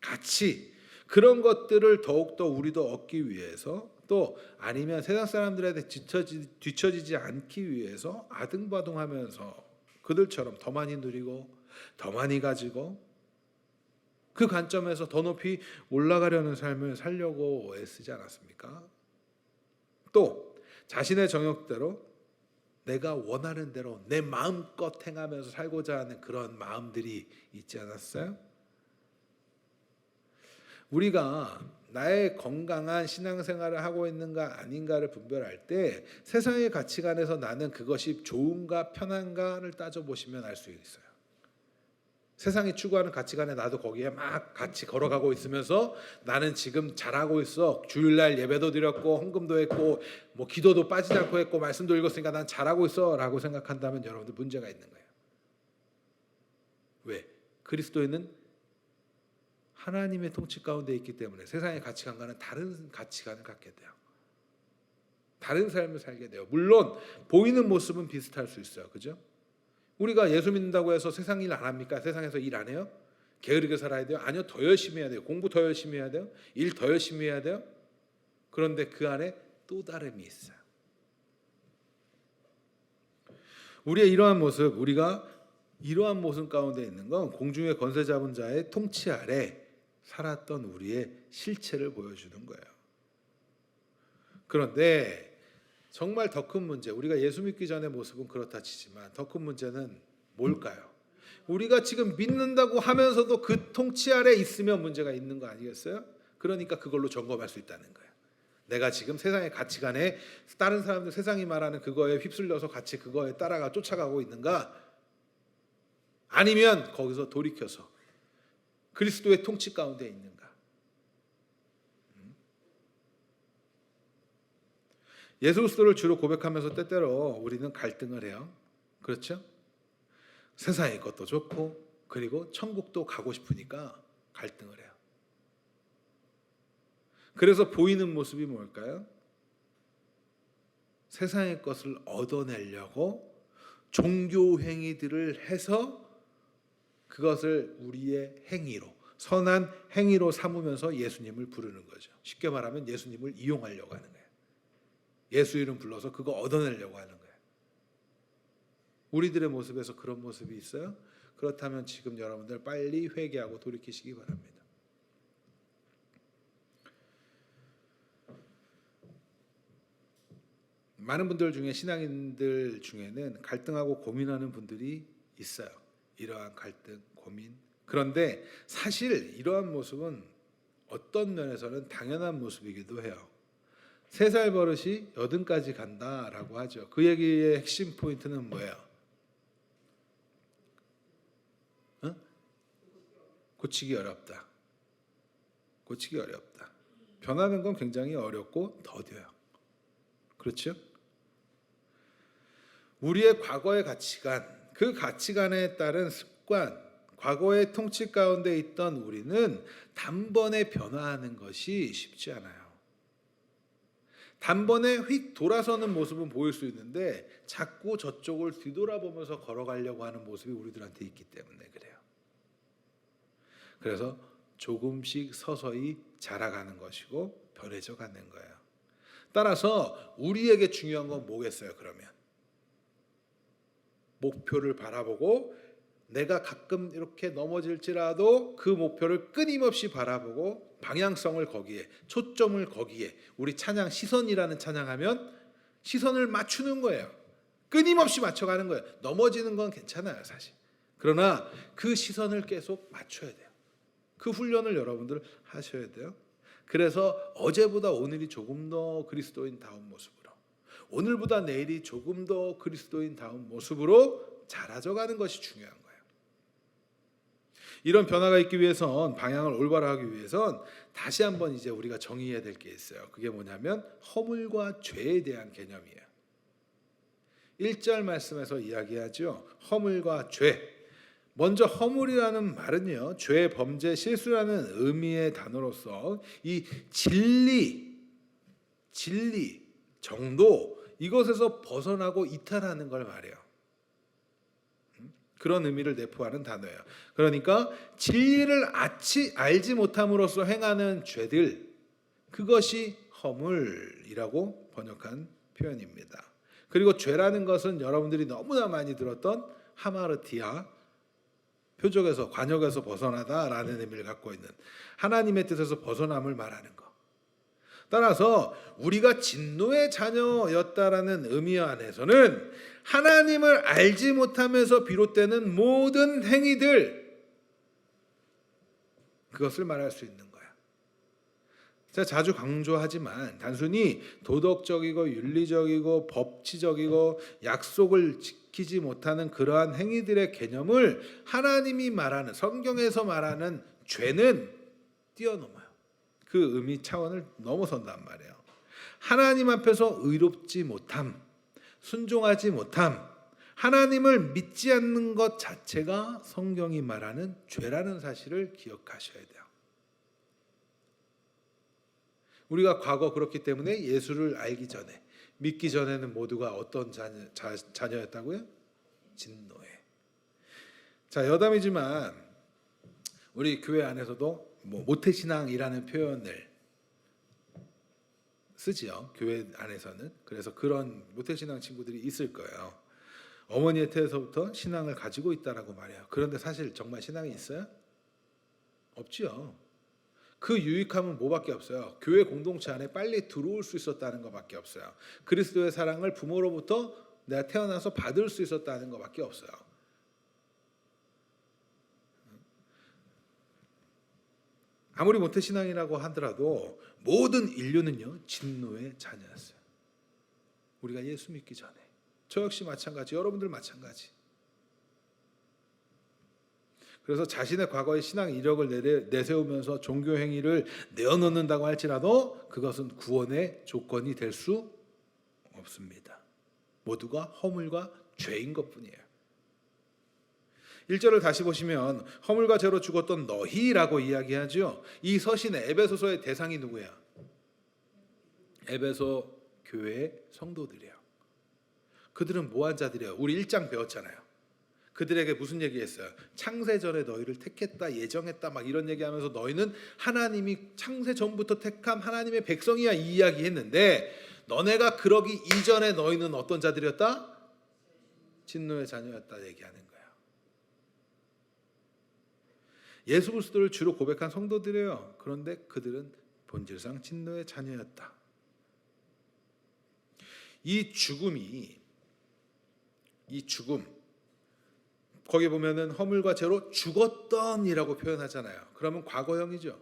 가치, 그런 것들을 더욱더 우리도 얻기 위해서, 또 아니면 세상 사람들한테 뒤처지지 않기 위해서 아등바등하면서 그들처럼 더 많이 누리고 더 많이 가지고 그 관점에서 더 높이 올라가려는 삶을 살려고 애쓰지 않았습니까? 또 자신의 정욕대로 내가 원하는 대로 내 마음껏 행하면서 살고자 하는 그런 마음들이 있지 않았어요? 우리가 나의 건강한 신앙생활을 하고 있는가 아닌가를 분별할 때 세상의 가치관에서 나는 그것이 좋은가 편한가를 따져보시면 알 수 있어요. 세상이 추구하는 가치관에 나도 거기에 막 같이 걸어가고 있으면서 나는 지금 잘하고 있어, 주일날 예배도 드렸고 헌금도 했고 뭐 기도도 빠지지 않고 했고 말씀도 읽었으니까 난 잘하고 있어 라고 생각한다면 여러분들 문제가 있는 거예요. 왜? 그리스도인은 하나님의 통치 가운데 있기 때문에 세상의 가치관과는 다른 가치관을 갖게 돼요. 다른 삶을 살게 돼요. 물론 보이는 모습은 비슷할 수 있어요. 그죠? 우리가 예수 믿는다고 해서 세상 일 안 합니까? 세상에서 일 안 해요? 게으르게 살아야 돼요? 아니요, 더 열심히 해야 돼요. 공부 더 열심히 해야 돼요. 일 더 열심히 해야 돼요. 그런데 그 안에 또 다름이 있어요. 우리의 이러한 모습, 우리가 이러한 모습 가운데 있는 건 공중의 권세 잡은 자의 통치 아래 살았던 우리의 실체를 보여주는 거예요. 그런데 정말 더 큰 문제, 우리가 예수 믿기 전의 모습은 그렇다 치지만 더 큰 문제는 뭘까요? 우리가 지금 믿는다고 하면서도 그 통치 아래 있으면 문제가 있는 거 아니겠어요? 그러니까 그걸로 점검할 수 있다는 거예요. 내가 지금 세상의 가치관에 다른 사람들 세상이 말하는 그거에 휩쓸려서 같이 그거에 따라가 쫓아가고 있는가? 아니면 거기서 돌이켜서 그리스도의 통치 가운데 있는가? 예수 그리스도를 주로 고백하면서 때때로 우리는 갈등을 해요. 그렇죠? 세상의 것도 좋고 그리고 천국도 가고 싶으니까 갈등을 해요. 그래서 보이는 모습이 뭘까요? 세상의 것을 얻어내려고 종교 행위들을 해서 그것을 우리의 행위로, 선한 행위로 삼으면서 예수님을 부르는 거죠. 쉽게 말하면 예수님을 이용하려고 하는 거예요. 예수 이름 불러서 그거 얻어내려고 하는 거예요. 우리들의 모습에서 그런 모습이 있어요? 그렇다면 지금 여러분들 빨리 회개하고 돌이키시기 바랍니다. 많은 분들 중에, 신앙인들 중에는 갈등하고 고민하는 분들이 있어요. 이러한 갈등, 고민. 그런데 사실 이러한 모습은 어떤 면에서는 당연한 모습이기도 해요. 3살 버릇이 80까지 간다라고 하죠. 그 얘기의 핵심 포인트는 뭐예요? 고치기 어렵다. 고치기 어렵다. 변하는 건 굉장히 어렵고 더뎌요. 그렇죠? 우리의 과거의 가치관, 그 가치관에 따른 습관, 과거의 통치 가운데 있던 우리는 단번에 변화하는 것이 쉽지 않아요. 단번에 휙 돌아서는 모습은 보일 수 있는데 자꾸 저쪽을 뒤돌아보면서 걸어가려고 하는 모습이 우리들한테 있기 때문에 그래요. 그래서 조금씩 서서히 자라가는 것이고 변해져 가는 거예요. 따라서 우리에게 중요한 건 뭐겠어요, 그러면? 목표를 바라보고 내가 가끔 이렇게 넘어질지라도 그 목표를 끊임없이 바라보고 방향성을 거기에, 초점을 거기에, 우리 찬양 시선이라는 찬양하면 시선을 맞추는 거예요. 끊임없이 맞춰가는 거예요. 넘어지는 건 괜찮아요, 사실. 그러나 그 시선을 계속 맞춰야 돼요. 그 훈련을 여러분들 하셔야 돼요. 그래서 어제보다 오늘이 조금 더 그리스도인다운 모습으로, 오늘보다 내일이 조금 더 그리스도인다운 모습으로 자라져 가는 것이 중요한 거예요. 이런 변화가 있기 위해선, 방향을 올바로 하기 위해선 다시 한번 이제 우리가 정의해야 될 게 있어요. 그게 뭐냐면 허물과 죄에 대한 개념이에요. 1절 말씀에서 이야기하죠. 허물과 죄. 먼저 허물이라는 말은요, 죄, 범죄, 실수라는 의미의 단어로서 이 진리, 정도, 이것에서 벗어나고 이탈하는 걸 말해요. 그런 의미를 내포하는 단어예요. 그러니까 진리를 알지 못함으로써 행하는 죄들, 그것이 허물이라고 번역한 표현입니다. 그리고 죄라는 것은 여러분들이 너무나 많이 들었던 하마르티아, 표적에서, 관역에서 벗어나다라는 의미를 갖고 있는 하나님의 뜻에서 벗어남을 말하는 것. 따라서 우리가 진노의 자녀였다라는 의미 안에서는 하나님을 알지 못하면서 비롯되는 모든 행위들, 그것을 말할 수 있는 거야. 제가 자주 강조하지만 단순히 도덕적이고 윤리적이고 법치적이고 약속을 지키지 못하는 그러한 행위들의 개념을 하나님이 말하는, 성경에서 말하는 죄는 뛰어넘어요. 그 의미 차원을 넘어선단 말이에요. 하나님 앞에서 의롭지 못함, 순종하지 못함, 하나님을 믿지 않는 것 자체가 성경이 말하는 죄라는 사실을 기억하셔야 돼요. 우리가 과거 그렇기 때문에 예수를 알기 전에, 믿기 전에는 모두가 어떤 자녀였다고요? 진노의. 자, 여담이지만 우리 교회 안에서도 모태신앙이라는 표현을 쓰지요. 교회 안에서는. 그래서 그런 모태신앙 친구들이 있을 거예요. 어머니의 태에서부터 신앙을 가지고 있다라고 말해요. 그런데 사실 정말 신앙이 있어요? 없지요. 그 유익함은 뭐밖에 없어요. 교회 공동체 안에 빨리 들어올 수 있었다는 것밖에 없어요. 그리스도의 사랑을 부모로부터 내가 태어나서 받을 수 있었다는 것밖에 없어요. 아무리 모태신앙이라고 하더라도 모든 인류는요, 진노의 자녀였어요. 우리가 예수 믿기 전에. 저 역시 마찬가지, 여러분들 마찬가지. 그래서 자신의 과거의 신앙 이력을 내세우면서 종교 행위를 내어놓는다고 할지라도 그것은 구원의 조건이 될 수 없습니다. 모두가 허물과 죄인 것뿐이에요. 1절을 다시 보시면 허물과 죄로 죽었던 너희라고 이야기하죠. 이 서신의 에베소서의 대상이 누구야? 에베소 교회 성도들이에요. 그들은 뭐한 자들이에요? 우리 1장 배웠잖아요. 그들에게 무슨 얘기했어요? 창세전에 너희를 택했다, 예정했다 막 이런 얘기하면서 너희는 하나님이 창세 전부터 택한 하나님의 백성이야 이 이야기 했는데 너네가 그러기 이전에 너희는 어떤 자들이었다? 진노의 자녀였다 얘기하는 거예요. 예수 그리스도를 주로 고백한 성도들이에요. 그런데 그들은 본질상 진노의 자녀였다. 이 죽음 거기 보면은 허물과 죄로 죽었던이라고 표현하잖아요. 그러면 과거형이죠.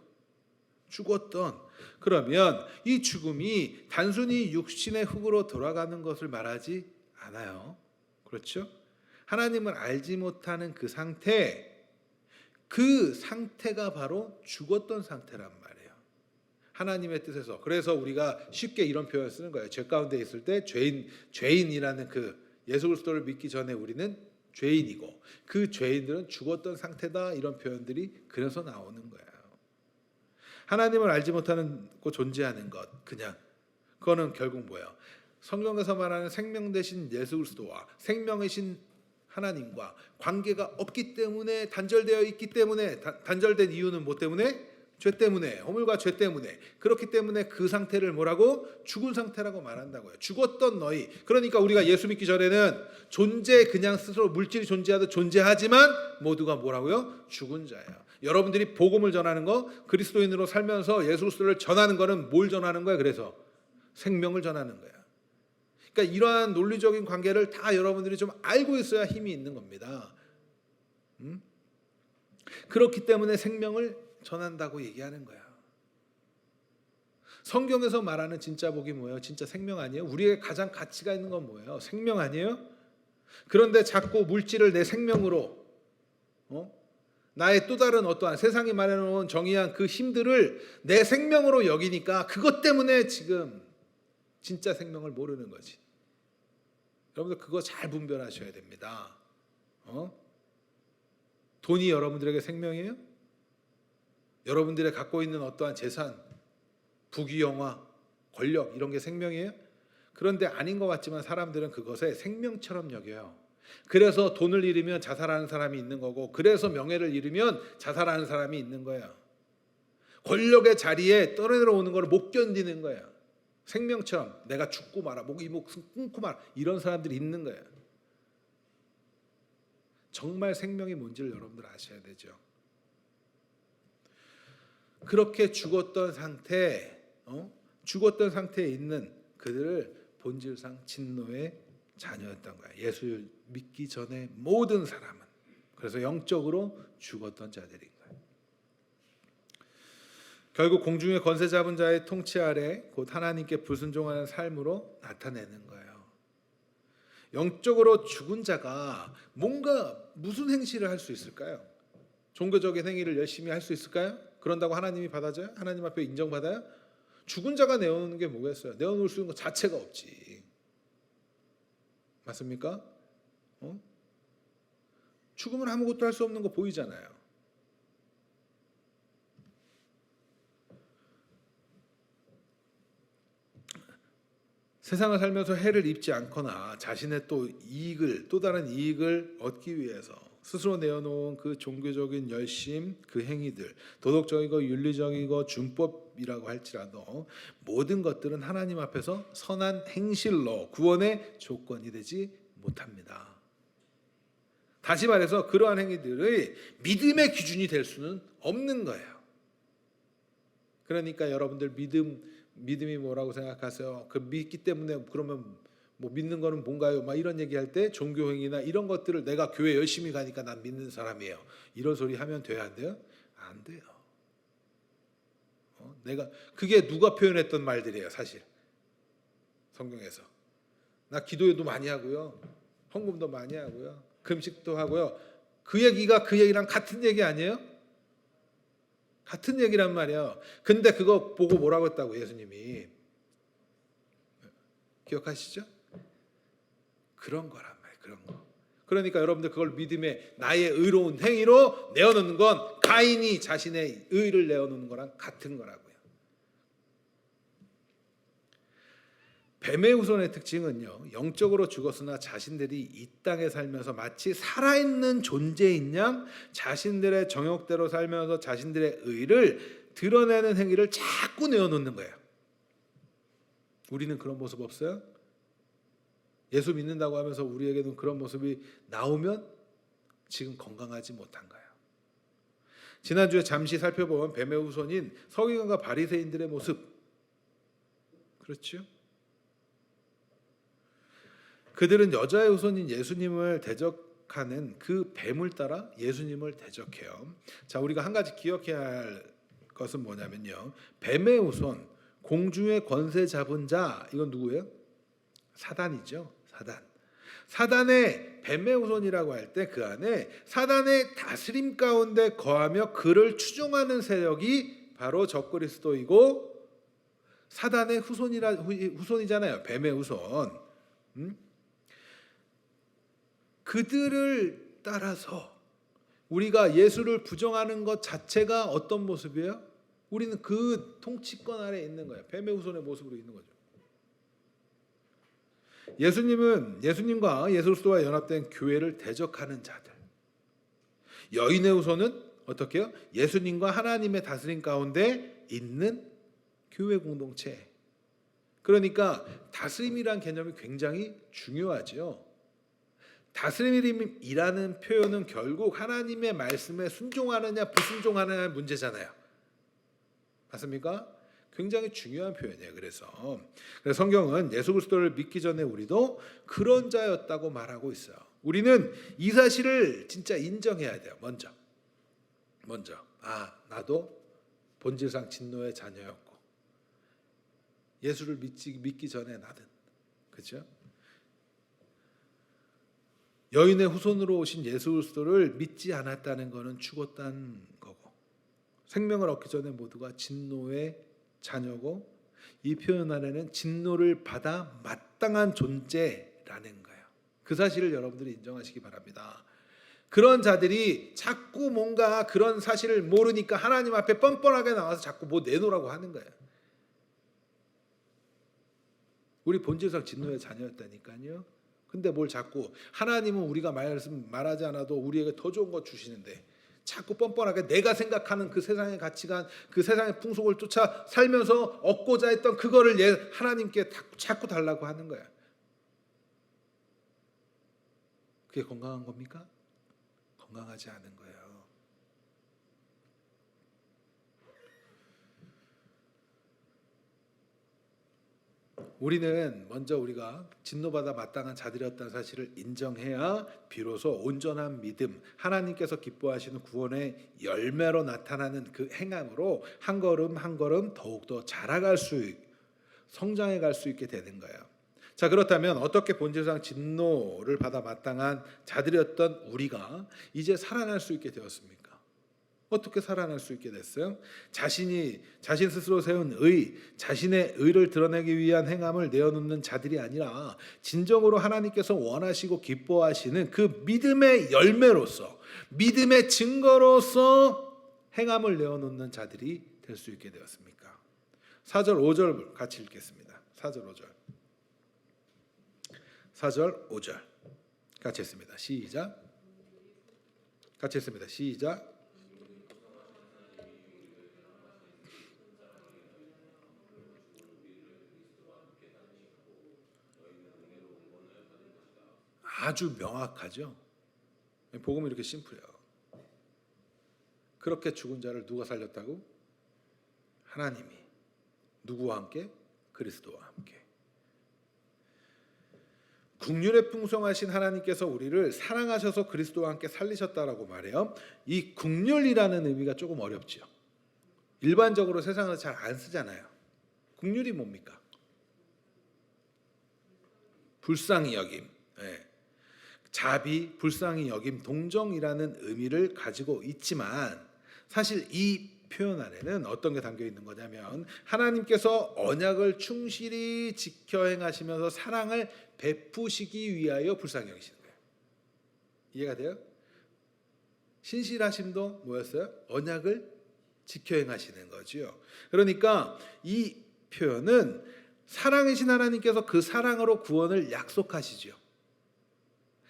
죽었던. 그러면 이 죽음이 단순히 육신의 흙으로 돌아가는 것을 말하지 않아요. 그렇죠? 하나님을 알지 못하는 그 상태가 바로 죽었던 상태란 말이에요. 하나님의 뜻에서. 그래서 우리가 쉽게 이런 표현을 쓰는 거예요. 죄 가운데 있을 때 죄인이라는 그 예수 그리스도를 믿기 전에 우리는 죄인이고 그 죄인들은 죽었던 상태다 이런 표현들이 그래서 나오는 거예요. 하나님을 알지 못하는 것 존재하는 것 그거는 결국 뭐예요? 성경에서 말하는 생명 되신 예수 그리스도와 생명이신 하나님과 관계가 없기 때문에 단절되어 있기 때문에 단절된 이유는 뭐 때문에? 죄 때문에, 허물과 죄 때문에. 그렇기 때문에 그 상태를 뭐라고? 죽은 상태라고 말한다고요. 죽었던 너희. 그러니까 우리가 예수 믿기 전에는 그냥 스스로 물질이 존재하듯 존재하지만 모두가 뭐라고요? 죽은 자예요. 여러분들이 복음을 전하는 거, 그리스도인으로 살면서 예수 그리스도를 전하는 거는 뭘 전하는 거야? 그래서 생명을 전하는 거야. 그러니까 이러한 논리적인 관계를 다 여러분들이 좀 알고 있어야 힘이 있는 겁니다. 그렇기 때문에 생명을 전한다고 얘기하는 거야. 성경에서 말하는 진짜 복이 뭐예요? 진짜 생명 아니에요? 우리의 가장 가치가 있는 건 뭐예요? 생명 아니에요? 그런데 자꾸 물질을 내 생명으로 나의 또 다른 어떠한 세상이 마련해놓은 정의한 그 힘들을 내 생명으로 여기니까 그것 때문에 지금 진짜 생명을 모르는 거지. 여러분들 그거 잘 분별하셔야 됩니다. 돈이 여러분들에게 생명이에요? 여러분들이 갖고 있는 어떠한 재산, 부귀영화, 권력 이런 게 생명이에요? 그런데 아닌 것 같지만 사람들은 그것에 생명처럼 여겨요. 그래서 돈을 잃으면 자살하는 사람이 있는 거고 그래서 명예를 잃으면 자살하는 사람이 있는 거예요. 권력의 자리에 떨어내려오는 걸 못 견디는 거예요. 생명처럼 내가 죽고 말아, 이목 끊고 말아 이런 사람들이 있는 거예요. 정말 생명이 뭔지를 여러분들 아셔야 되죠. 그렇게 죽었던 상태에 있는 그들을 본질상 진노의 자녀였던 거야. 예수 믿기 전에 모든 사람은. 그래서 영적으로 죽었던 자들인 거야. 결국 공중의 권세 잡은 자의 통치 아래 곧 하나님께 불순종하는 삶으로 나타내는 거예요. 영적으로 죽은 자가 무슨 행실을 할 수 있을까요? 종교적인 행위를 열심히 할 수 있을까요? 그런다고 하나님이 받아줘요? 하나님 앞에 인정받아요? 죽은 자가 내어놓는 게 뭐겠어요? 내어놓을 수 있는 것 자체가 없지. 맞습니까? 죽으면 아무것도 할 수 없는 거 보이잖아요. 세상을 살면서 해를 입지 않거나 자신의 또 다른 이익을 얻기 위해서 스스로 내어놓은 그 종교적인 열심, 그 행위들, 도덕적이고 윤리적이고 준법이라고 할지라도 모든 것들은 하나님 앞에서 선한 행실로 구원의 조건이 되지 못합니다. 다시 말해서 그러한 행위들의 믿음의 기준이 될 수는 없는 거예요. 그러니까 여러분들 믿음이 뭐라고 생각하세요? 그 믿기 때문에 그러면 뭐 믿는 거는 뭔가요? 막 이런 얘기할 때 종교행위나 이런 것들을 내가 교회 열심히 가니까 난 믿는 사람이에요. 이런 소리 하면 돼요, 안 돼요? 안 돼요. 그게 누가 표현했던 말들이에요, 사실. 성경에서. 나 기도도 많이 하고요. 헌금도 많이 하고요. 금식도 하고요. 그 얘기랑 같은 얘기 아니에요? 같은 얘기란 말이에요. 근데 그거 보고 뭐라고 했다고 예수님이. 기억하시죠? 그런 거란 말이에요. 그런 거. 그러니까 여러분들 그걸 믿음의 나의 의로운 행위로 내어놓는 건 가인이 자신의 의를 내어놓는 거랑 같은 거라고요. 뱀의 후손의 특징은요, 영적으로 죽었으나 자신들이 이 땅에 살면서 마치 살아있는 존재인 양 자신들의 정욕대로 살면서 자신들의 의를 드러내는 행위를 자꾸 내어놓는 거예요. 우리는 그런 모습 없어요? 예수 믿는다고 하면서 우리에게는 그런 모습이 나오면 지금 건강하지 못한 거예요. 지난주에 잠시 살펴본 뱀의 후손인 서기관과 바리새인들의 모습, 그렇죠? 그들은 여자의 후손인 예수님을 대적하는 그 뱀을 따라 예수님을 대적해요. 자, 우리가 한 가지 기억해야 할 것은 뭐냐면요, 뱀의 후손, 공중의 권세 잡은 자, 이건 누구예요? 사단이죠. 사단의 뱀의 후손이라고 할 때 그 안에 사단의 다스림 가운데 거하며 그를 추종하는 세력이 바로 적그리스도이고 사단의 후손이잖아요. 뱀의 후손. 그들을 따라서 우리가 예수를 부정하는 것 자체가 어떤 모습이에요? 우리는 그 통치권 아래에 있는 거예요. 뱀의 후손의 모습으로 있는 거죠. 예수님과 예수 그리스도와 연합된 교회를 대적하는 자들. 여인의 후손은 어떻게 해요? 예수님과 하나님의 다스림 가운데 있는 교회 공동체. 그러니까 다스림이란 개념이 굉장히 중요하죠. 다스림이라는 표현은 결국 하나님의 말씀에 순종하느냐 불순종하느냐의 문제잖아요. 맞습니까? 굉장히 중요한 표현이에요. 그래서 성경은 예수 그리스도를 믿기 전에 우리도 그런 자였다고 말하고 있어요. 우리는 이 사실을 진짜 인정해야 돼요. 먼저 나도 본질상 진노의 자녀였고 예수를 믿기 전에 나는, 그렇죠? 여인의 후손으로 오신 예수 그리스도를 믿지 않았다는 것은 죽었다는 거고, 생명을 얻기 전에 모두가 진노의 자녀고, 이 표현 안에는 진노를 받아 마땅한 존재라는 거예요. 그 사실을 여러분들이 인정하시기 바랍니다. 그런 자들이 자꾸 뭔가 그런 사실을 모르니까 하나님 앞에 뻔뻔하게 나와서 자꾸 뭐 내놓으라고 하는 거예요. 우리 본질상 진노의 자녀였다니까요. 근데 뭘 자꾸, 하나님은 우리가 말하지 않아도 우리에게 더 좋은 거 주시는데 자꾸 뻔뻔하게 내가 생각하는 그 세상의 가치관, 그 세상의 풍속을 쫓아 살면서 얻고자 했던 그거를 하나님께 자꾸 달라고 하는 거야. 그게 건강한 겁니까? 건강하지 않은 거예요. 우리는 먼저 우리가 진노받아 마땅한 자들이었다는 사실을 인정해야 비로소 온전한 믿음, 하나님께서 기뻐하시는 구원의 열매로 나타나는 그 행함으로 한 걸음 한 걸음 더욱더 성장해 갈 수 있게 되는 거예요. 자, 그렇다면 어떻게 본질상 진노를 받아 마땅한 자들이었던 우리가 이제 살아날 수 있게 되었습니까? 어떻게 살아날 수 있게 됐어요? 자신 스스로 세운 자신의 의를 드러내기 위한 행함을 내어놓는 자들이 아니라 진정으로 하나님께서 원하시고 기뻐하시는 그 믿음의 열매로서, 믿음의 증거로서 행함을 내어놓는 자들이 될 수 있게 되었습니까? 4절 5절 같이 읽겠습니다. 4절 5절. 4절 5절 같이 했습니다. 시작. 같이 했습니다. 시작. 아주 명확하죠. 복음이 이렇게 심플해요. 그렇게 죽은 자를 누가 살렸다고? 하나님이. 누구와 함께? 그리스도와 함께. 국률에 풍성하신 하나님께서 우리를 사랑하셔서 그리스도와 함께 살리셨다라고 말해요. 이 국률이라는 의미가 조금 어렵죠. 일반적으로 세상에서 잘 안 쓰잖아요. 국률이 뭡니까? 불쌍히 여김. 네. 자비, 불쌍히 여김, 동정이라는 의미를 가지고 있지만 사실 이 표현 안에는 어떤 게 담겨 있는 거냐면 하나님께서 언약을 충실히 지켜 행하시면서 사랑을 베푸시기 위하여 불쌍히 여기시는 거예요. 이해가 돼요? 신실하심도 뭐였어요? 언약을 지켜 행하시는 거죠. 그러니까 이 표현은 사랑이신 하나님께서 그 사랑으로 구원을 약속하시죠.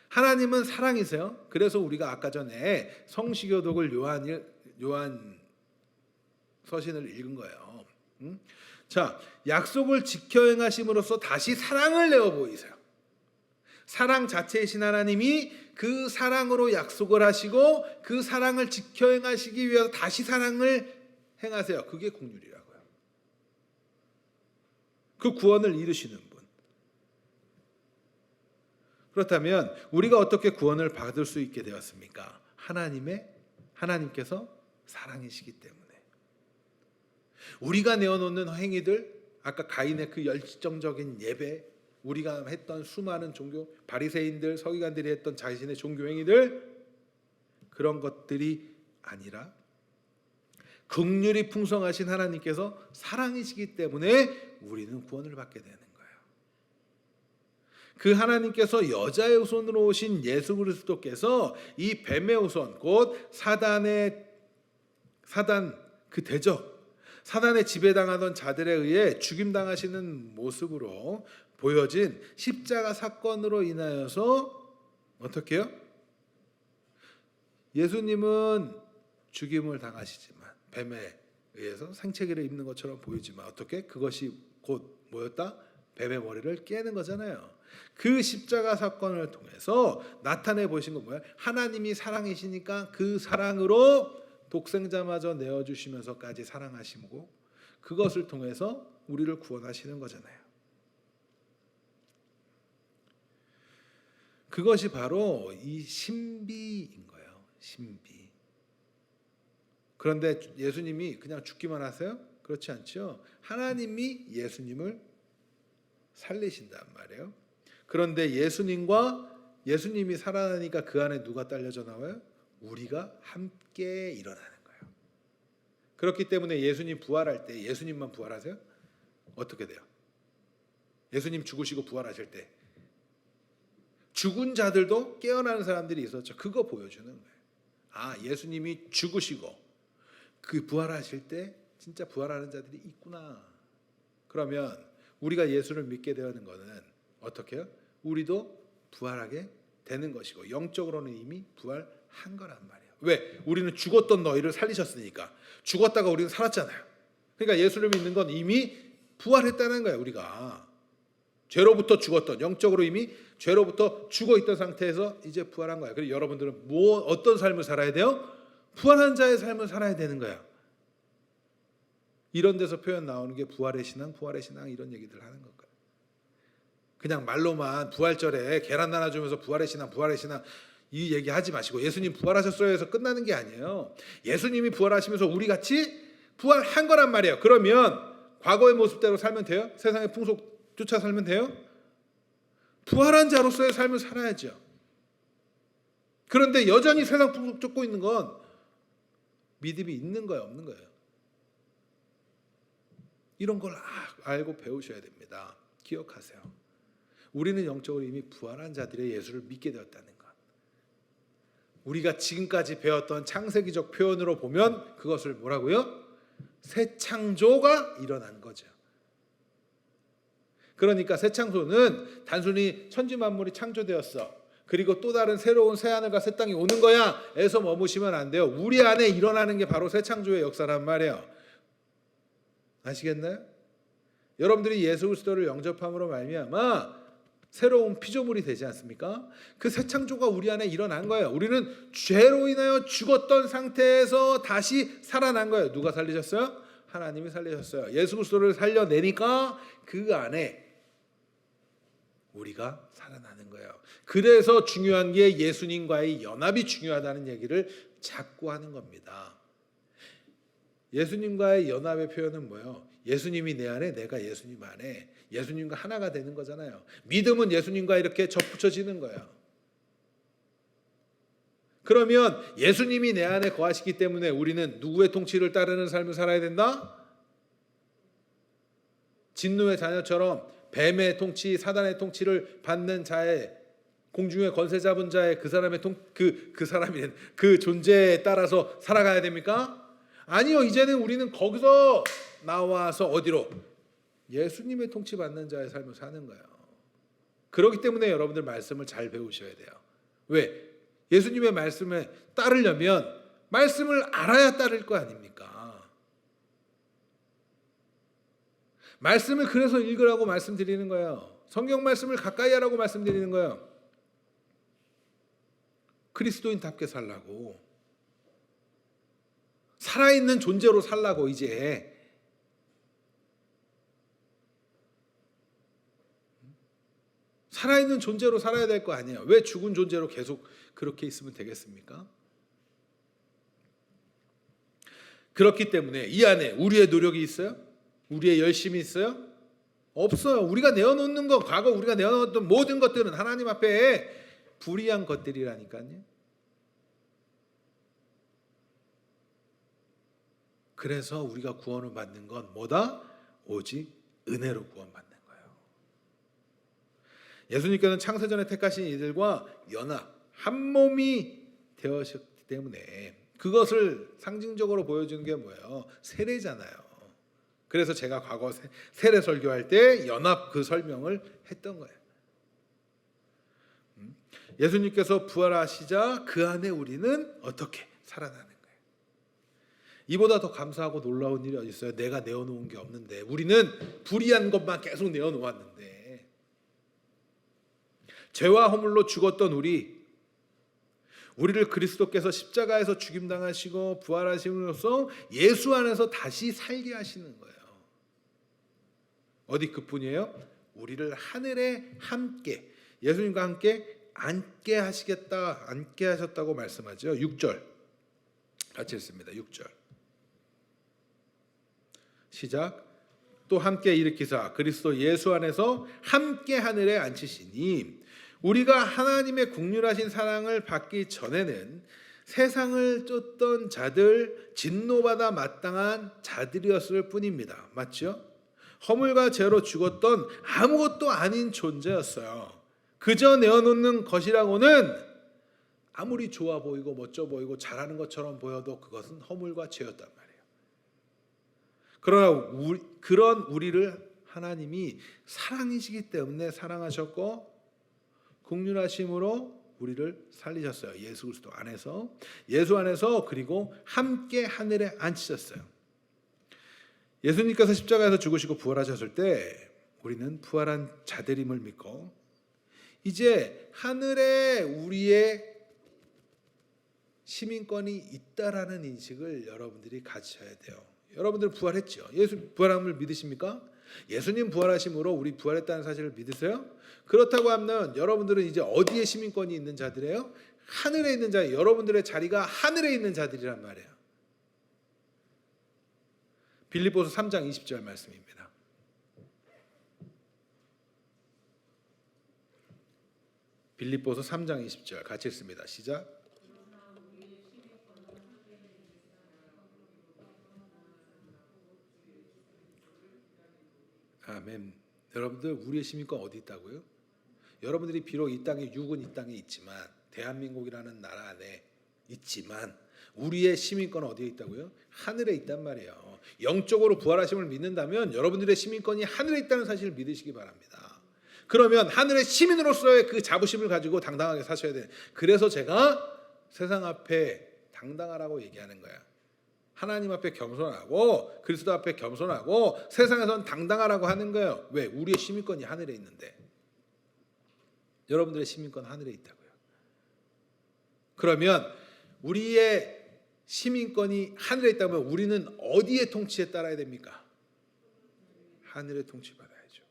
하나님은 사랑이세요. 그래서 우리가 아까 전에 성시교독을 요한 서신을 읽은 거예요. 자, 약속을 지켜 행하심으로써 다시 사랑을 내어 보이세요. 사랑 자체이신 하나님이 그 사랑으로 약속을 하시고 그 사랑을 지켜 행하시기 위해서 다시 사랑을 행하세요. 그게 긍휼이라고요. 그 구원을 이루시는 분. 그렇다면 우리가 어떻게 구원을 받을 수 있게 되었습니까? 하나님께서 사랑이시기 때문에. 우리가 내어놓는 행위들, 아까 가인의 그 열정적인 예배, 우리가 했던 수많은 종교, 바리새인들, 서기관들이 했던 자신의 종교 행위들, 그런 것들이 아니라 긍휼이 풍성하신 하나님께서 사랑이시기 때문에 우리는 구원을 받게 되는 거예요. 그 하나님께서 여자의 후손으로 오신 예수 그리스도께서 이 뱀의 후손, 곧 사단 그 대적, 사단의 지배당하던 자들에 의해 죽임당하시는 모습으로 보여진 십자가 사건으로 인하여서 어떻게 해요? 예수님은 죽임을 당하시지만 뱀에 의해서 생채기를 입는 것처럼 보이지만 어떻게? 그것이 곧 뭐였다? 뱀의 머리를 깨는 거잖아요. 그 십자가 사건을 통해서 나타내 보신 건 뭐예요? 하나님이 사랑이시니까 그 사랑으로 독생자마저 내어주시면서까지 사랑하시고 그것을 통해서 우리를 구원하시는 거잖아요. 그것이 바로 이 신비인 거예요. 신비. 그런데 예수님이 그냥 죽기만 하세요? 그렇지 않죠. 하나님이 예수님을 살리신단 말이에요. 그런데 예수님이 살아나니까 그 안에 누가 딸려져 나와요? 우리가 함께 일어나는 거예요. 그렇기 때문에 예수님 부활할 때 예수님만 부활하세요? 어떻게 돼요? 예수님 죽으시고 부활하실 때 죽은 자들도 깨어나는 사람들이 있었죠. 그거 보여주는 거예요. 아, 예수님이 죽으시고 그 부활하실 때 진짜 부활하는 자들이 있구나. 그러면 우리가 예수를 믿게 되는 것은 어떻게 해요? 우리도 부활하게 되는 것이고 영적으로는 이미 부활한 거란 말이에요. 왜? 우리는 죽었던 너희를 살리셨으니까. 죽었다가 우리는 살았잖아요. 그러니까 예수를 믿는 건 이미 부활했다는 거예요. 우리가 죄로부터 죽었던, 영적으로 이미 죄로부터 죽어있던 상태에서 이제 부활한 거예요. 그리고 여러분들은 어떤 삶을 살아야 돼요? 부활한 자의 삶을 살아야 되는 거예요. 이런 데서 표현 나오는 게 부활의 신앙 이런 얘기들 하는 건가요? 그냥 말로만 부활절에 계란 나눠주면서 부활의 신앙 이 얘기 하지 마시고 예수님 부활하셨어요 해서 끝나는 게 아니에요. 예수님이 부활하시면서 우리 같이 부활한 거란 말이에요. 그러면 과거의 모습대로 살면 돼요? 세상의 풍속 쫓아 살면 돼요? 부활한 자로서의 삶을 살아야죠. 그런데 여전히 세상 풍속 쫓고 있는 건 믿음이 있는 거예요, 없는 거예요? 이런 걸 알고 배우셔야 됩니다. 기억하세요. 우리는 영적으로 이미 부활한 자들의 예수를 믿게 되었다는 것. 우리가 지금까지 배웠던 창세기적 표현으로 보면 그것을 뭐라고요? 새 창조가 일어난 거죠. 그러니까 새 창조는 단순히 천지 만물이 창조되었어. 그리고 또 다른 새로운 새 하늘과 새 땅이 오는 거야. 에서 머무시면 안 돼요. 우리 안에 일어나는 게 바로 새 창조의 역사란 말이에요. 아시겠나요? 여러분들이 예수 그리스도를 영접함으로 말미암아 새로운 피조물이 되지 않습니까? 그 새 창조가 우리 안에 일어난 거예요. 우리는 죄로 인하여 죽었던 상태에서 다시 살아난 거예요. 누가 살리셨어요? 하나님이 살리셨어요. 예수 그리스도를 살려내니까 그 안에 우리가 살아나는 거예요. 그래서 중요한 게 예수님과의 연합이 중요하다는 얘기를 자꾸 하는 겁니다. 예수님과의 연합의 표현은 뭐예요? 예수님이 내 안에, 내가 예수님 안에, 예수님과 하나가 되는 거잖아요. 믿음은 예수님과 이렇게 접붙여지는 거예요. 그러면 예수님이 내 안에 거하시기 때문에 우리는 누구의 통치를 따르는 삶을 살아야 된다? 진노의 자녀처럼 뱀의 통치, 사단의 통치를 받는 자의, 공중의 권세 잡은 자의 그 사람의 그 존재에 따라서 살아가야 됩니까? 아니요. 이제는 우리는 거기서 나와서 어디로? 예수님의 통치받는 자의 삶을 사는 거예요. 그렇기 때문에 여러분들 말씀을 잘 배우셔야 돼요. 왜? 예수님의 말씀에 따르려면 말씀을 알아야 따를 거 아닙니까? 말씀을 그래서 읽으라고 말씀드리는 거예요. 성경 말씀을 가까이 하라고 말씀드리는 거예요. 그리스도인답게 살라고. 살아있는 존재로 살라고 이제. 살아있는 존재로 살아야 될 거 아니에요. 왜 죽은 존재로 계속 그렇게 있으면 되겠습니까? 그렇기 때문에 이 안에 우리의 노력이 있어요? 우리의 열심이 있어요? 없어요. 우리가 내어놓는 것, 과거 우리가 내어놓았던 모든 것들은 하나님 앞에 불의한 것들이라니까요. 그래서 우리가 구원을 받는 건 뭐다? 오직 은혜로 구원받는 거예요. 예수님께서는 창세전에 택하신 이들과 연합, 한 몸이 되었기 때문에 그것을 상징적으로 보여주는 게 뭐예요? 세례잖아요. 그래서 제가 과거 세례 설교할 때 연합 그 설명을 했던 거예요. 예수님께서 부활하시자 그 안에 우리는 어떻게 살아나는 거예요? 이보다 더 감사하고 놀라운 일이 어디 있어요? 내가 내어놓은 게 없는데, 우리는 불의한 것만 계속 내어놓았는데, 죄와 허물로 죽었던 우리를 그리스도께서 십자가에서 죽임당하시고 부활하심으로써 예수 안에서 다시 살게 하시는 거예요. 어디 그뿐이에요? 우리를 하늘에 함께, 예수님과 함께 앉게 하시겠다, 앉게 하셨다고 말씀하죠. 6절 같이 읽습니다. 6절 시작. 또 함께 일으키사 그리스도 예수 안에서 함께 하늘에 앉히시니 우리가 하나님의 국률하신 사랑을 받기 전에는 세상을 쫓던 자들, 진노받아 마땅한 자들이었을 뿐입니다. 맞죠? 허물과 죄로 죽었던 아무것도 아닌 존재였어요. 그저 내어놓는 것이라고는 아무리 좋아 보이고 멋져 보이고 잘하는 것처럼 보여도 그것은 허물과 죄였단 말이에요. 그러나 그런 우리를 하나님이 사랑이시기 때문에 사랑하셨고 긍휼하심으로 우리를 살리셨어요. 예수 그리스도 안에서, 예수 안에서, 그리고 함께 하늘에 앉히셨어요. 예수님께서 십자가에서 죽으시고 부활하셨을 때 우리는 부활한 자들임을 믿고 이제 하늘에 우리의 시민권이 있다라는 인식을 여러분들이 가지셔야 돼요. 여러분들 부활했죠? 예수 부활함을 믿으십니까? 예수님 부활하심으로 우리 부활했다는 사실을 믿으세요? 그렇다고 하면 여러분들은 이제 어디에 시민권이 있는 자들이에요? 하늘에 있는 자, 여러분들의 자리가 하늘에 있는 자들이란 말이에요. 빌립보서 3장 20절 말씀입니다. 빌립보서 3장 20절 같이 읽습니다. 시작. 아멘. 여러분들 우리의 시민권 어디 있다고요? 여러분들이 비록 이 땅에 육은 이 땅에 있지만, 대한민국이라는 나라 안에 있지만 우리의 시민권은 어디에 있다고요? 하늘에 있단 말이에요. 영적으로 부활하심을 믿는다면 여러분들의 시민권이 하늘에 있다는 사실을 믿으시기 바랍니다. 그러면 하늘의 시민으로서의 그 자부심을 가지고 당당하게 사셔야 돼요. 그래서 제가 세상 앞에 당당하라고 얘기하는 거야. 하나님 앞에 겸손하고 그리스도 앞에 겸손하고 세상에선 당당하라고 하는 거예요. 왜? 우리의 시민권이 하늘에 있는데. 여러분들의 시민권 하늘에 있다고요. 그러면 우리의 시민권이 하늘에 있다면 우리는 어디의 통치에 따라야 됩니까? 하늘의 통치 받아야죠.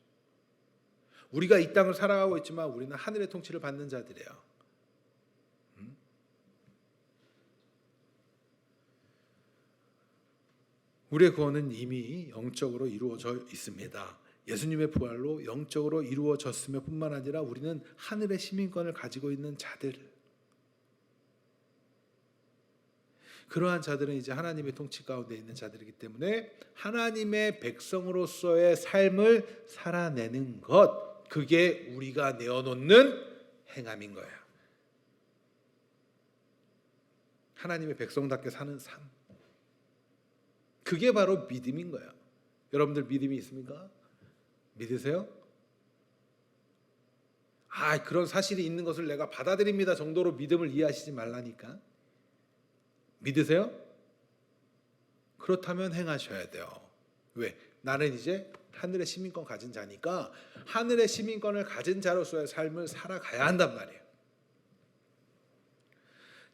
우리가 이 땅을 살아가고 있지만 우리는 하늘의 통치를 받는 자들이에요. 우리의 구원은 이미 영적으로 이루어져 있습니다. 예수님의 부활로 영적으로 이루어졌음에 뿐만 아니라 우리는 하늘의 시민권을 가지고 있는 자들, 그러한 자들은 이제 하나님의 통치 가운데 있는 자들이기 때문에 하나님의 백성으로서의 삶을 살아내는 것, 그게 우리가 내어놓는 행함인 거예요. 하나님의 백성답게 사는 삶, 그게 바로 믿음인 거예요. 여러분들 믿음이 있습니까? 믿으세요? 그런 사실이 있는 것을 내가 받아들입니다 정도로 믿음을 이해하시지 말라니까. 믿으세요? 그렇다면 행하셔야 돼요. 왜? 나는 이제 하늘의 시민권 가진 자니까 하늘의 시민권을 가진 자로서의 삶을 살아가야 한단 말이에요.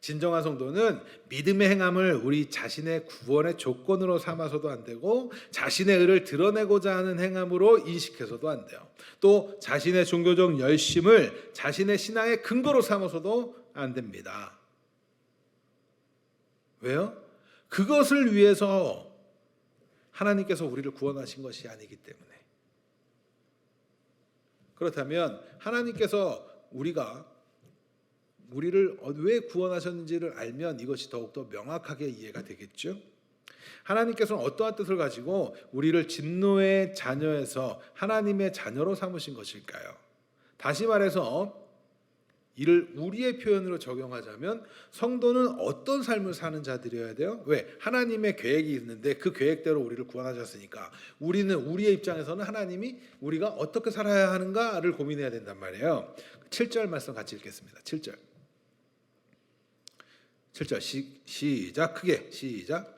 진정한 성도는 믿음의 행함을 우리 자신의 구원의 조건으로 삼아서도 안 되고 자신의 의를 드러내고자 하는 행함으로 인식해서도 안 돼요. 또 자신의 종교적 열심을 자신의 신앙의 근거로 삼아서도 안 됩니다. 왜요? 그것을 위해서 하나님께서 우리를 구원하신 것이 아니기 때문에. 그렇다면 하나님께서 우리를 왜 구원하셨는지를 알면 이것이 더욱더 명확하게 이해가 되겠죠. 하나님께서는 어떠한 뜻을 가지고 우리를 진노의 자녀에서 하나님의 자녀로 삼으신 것일까요? 다시 말해서 이를 우리의 표현으로 적용하자면 성도는 어떤 삶을 사는 자들이어야 돼요? 왜? 하나님의 계획이 있는데 그 계획대로 우리를 구원하셨으니까 우리는 우리의 입장에서는 하나님이 우리가 어떻게 살아야 하는가를 고민해야 된단 말이에요. 7절 말씀 같이 읽겠습니다. 7절 시작. 크게 시작.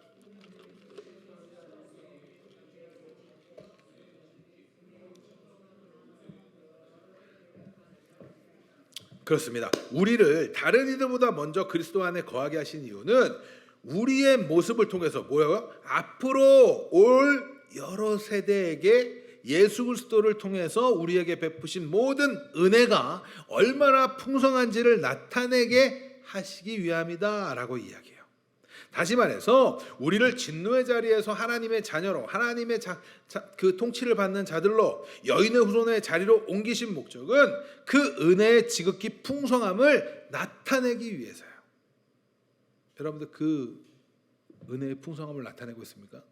그렇습니다. 우리를 다른 이들보다 먼저 그리스도 안에 거하게 하신 이유는 우리의 모습을 통해서 뭐예요? 앞으로 올 여러 세대에게 예수 그리스도를 통해서 우리에게 베푸신 모든 은혜가 얼마나 풍성한지를 나타내게 하시기 위함이다 라고 이야기해요. 다시 말해서 우리를 진노의 자리에서 하나님의 자녀로 하나님의 그 통치를 받는 자들로 여인의 후손의 자리로 옮기신 목적은 그 은혜의 지극히 풍성함을 나타내기 위해서요. 여러분들 그 은혜의 풍성함을 나타내고 있습니까?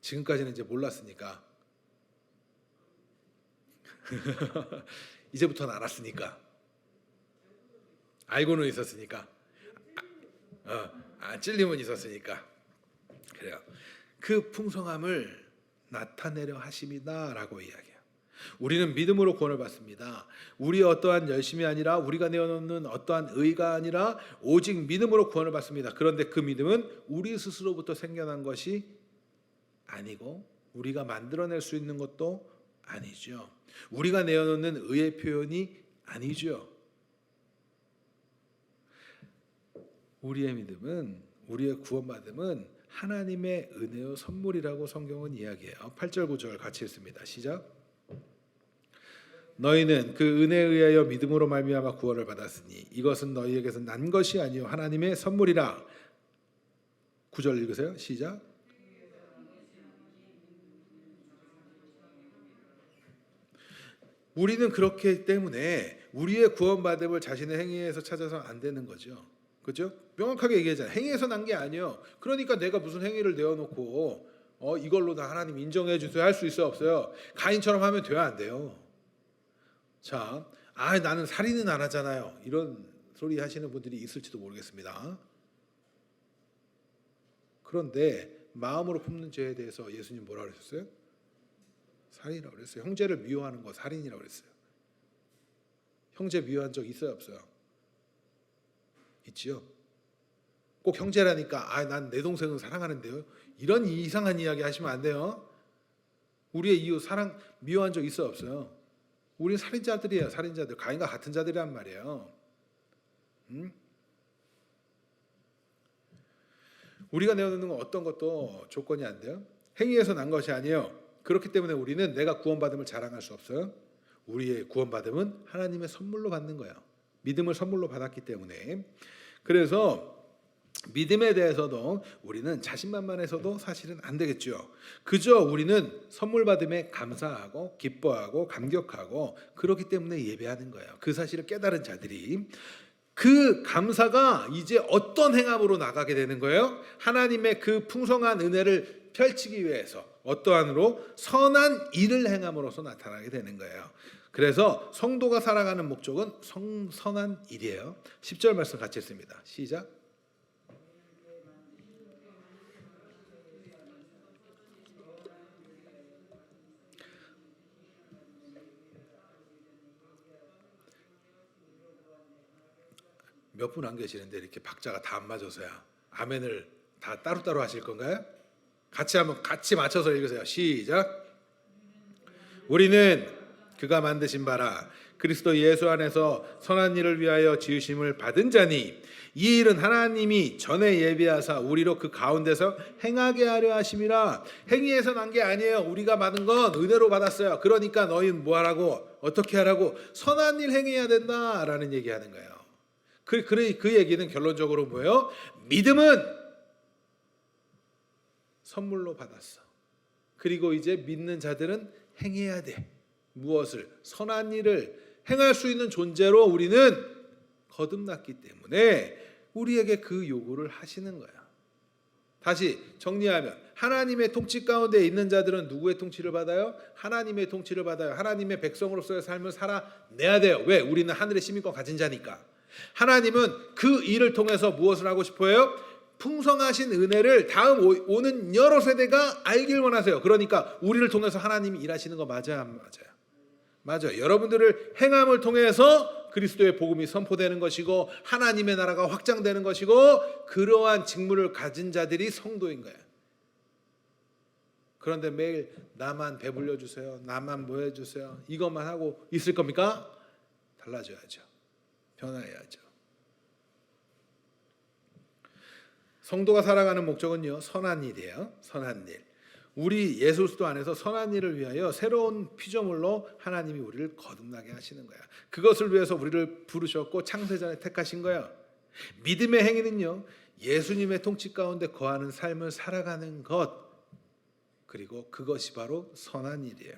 지금까지는 이제 몰랐으니까 이제부터는 알았으니까 알고는 있었으니까 찔림은 있었으니까 그래요. 그 풍성함을 나타내려 하심이다라고 이야기해요. 우리는 믿음으로 구원을 받습니다. 우리의 어떠한 열심이 아니라 우리가 내어놓는 어떠한 의가 아니라 오직 믿음으로 구원을 받습니다. 그런데 그 믿음은 우리 스스로부터 생겨난 것이 아니고 우리가 만들어낼 수 있는 것도 아니죠. 우리가 내어놓는 의의 표현이 아니죠. 우리의 믿음은 우리의 구원받음은 하나님의 은혜의 선물이라고 성경은 이야기해요. 8절 9절 같이 읽습니다. 시작. 너희는 그 은혜에 의하여 믿음으로 말미암아 구원을 받았으니 이것은 너희에게서 난 것이 아니요 하나님의 선물이라. 9절 읽으세요. 시작. 우리는 그렇기 때문에 우리의 구원받음을 자신의 행위에서 찾아서 안 되는 거죠. 그렇죠? 명확하게 얘기하잖아요. 행위에서 난 게 아니에요. 그러니까 내가 무슨 행위를 내어놓고 이걸로 다 하나님 인정해 주세요 할 수 있어요 없어요? 가인처럼 하면 돼요 안 돼요? 자, 나는 살인은 안 하잖아요. 이런 소리 하시는 분들이 있을지도 모르겠습니다. 그런데 마음으로 품는 죄에 대해서 예수님 뭐라 그러셨어요? 살인이라고 그랬어요. 형제를 미워하는 거 살인이라고 그랬어요. 형제 미워한 적 있어요 없어요? 있지요. 꼭 형제라니까 난 내 동생은 사랑하는데요. 이런 이상한 이야기 하시면 안 돼요. 우리의 이웃 사랑 미워한 적 있어요 없어요? 우리는 살인자들이에요. 살인자들. 가인과 같은 자들이란 말이에요. 우리가 내어놓는 건 어떤 것도 조건이 안 돼요. 행위에서 난 것이 아니에요. 그렇기 때문에 우리는 내가 구원받음을 자랑할 수 없어요. 우리의 구원받음은 하나님의 선물로 받는 거예요. 믿음을 선물로 받았기 때문에. 그래서 믿음에 대해서도 우리는 자신만만해서도 사실은 안 되겠죠. 그저 우리는 선물 받음에 감사하고 기뻐하고 감격하고 그렇기 때문에 예배하는 거예요. 그 사실을 깨달은 자들이 그 감사가 이제 어떤 행함으로 나가게 되는 거예요? 하나님의 그 풍성한 은혜를 펼치기 위해서 어떠한으로 선한 일을 행함으로써 나타나게 되는 거예요. 그래서 성도가 살아가는 목적은 선한 일이에요. 10절 말씀 같이 읽습니다. 시작. 몇 분 안 계시는데 이렇게 박자가 다 안 맞아서야 아멘을 다 따로따로 하실 건가요? 같이 한번 같이 맞춰서 읽으세요. 시작. 우리는 그가 만드신 바라 그리스도 예수 안에서 선한 일을 위하여 지으심을 받은 자니 이 일은 하나님이 전에 예비하사 우리로 그 가운데서 행하게 하려 하심이라. 행위에서 난 게 아니에요. 우리가 받은 건 은혜로 받았어요. 그러니까 너희는 뭐 하라고, 어떻게 하라고, 선한 일 행해야 된다라는 얘기하는 거예요. 그 얘기는 결론적으로 뭐예요? 믿음은 선물로 받았어. 그리고 이제 믿는 자들은 행해야 돼. 무엇을? 선한 일을 행할 수 있는 존재로 우리는 거듭났기 때문에 우리에게 그 요구를 하시는 거야. 다시 정리하면 하나님의 통치 가운데 있는 자들은 누구의 통치를 받아요? 하나님의 통치를 받아요. 하나님의 백성으로서의 삶을 살아내야 돼요. 왜? 우리는 하늘의 시민권 가진 자니까. 하나님은 그 일을 통해서 무엇을 하고 싶어요? 풍성하신 은혜를 다음 오는 여러 세대가 알길 원하세요. 그러니까 우리를 통해서 하나님이 일하시는 거 맞아요? 안 맞아요? 맞아요. 여러분들을 행함을 통해서 그리스도의 복음이 선포되는 것이고 하나님의 나라가 확장되는 것이고 그러한 직무를 가진 자들이 성도인 거예요. 그런데 매일 나만 배불려 주세요. 나만 뭐 해주세요. 이것만 하고 있을 겁니까? 달라져야죠. 변화해야죠. 성도가 살아가는 목적은요, 선한 일이에요. 선한 일. 우리 예수 그리스도 안에서 선한 일을 위하여 새로운 피조물로 하나님이 우리를 거듭나게 하시는 거야. 그것을 위해서 우리를 부르셨고 창세전에 택하신 거야. 믿음의 행위는요, 예수님의 통치 가운데 거하는 삶을 살아가는 것, 그리고 그것이 바로 선한 일이에요.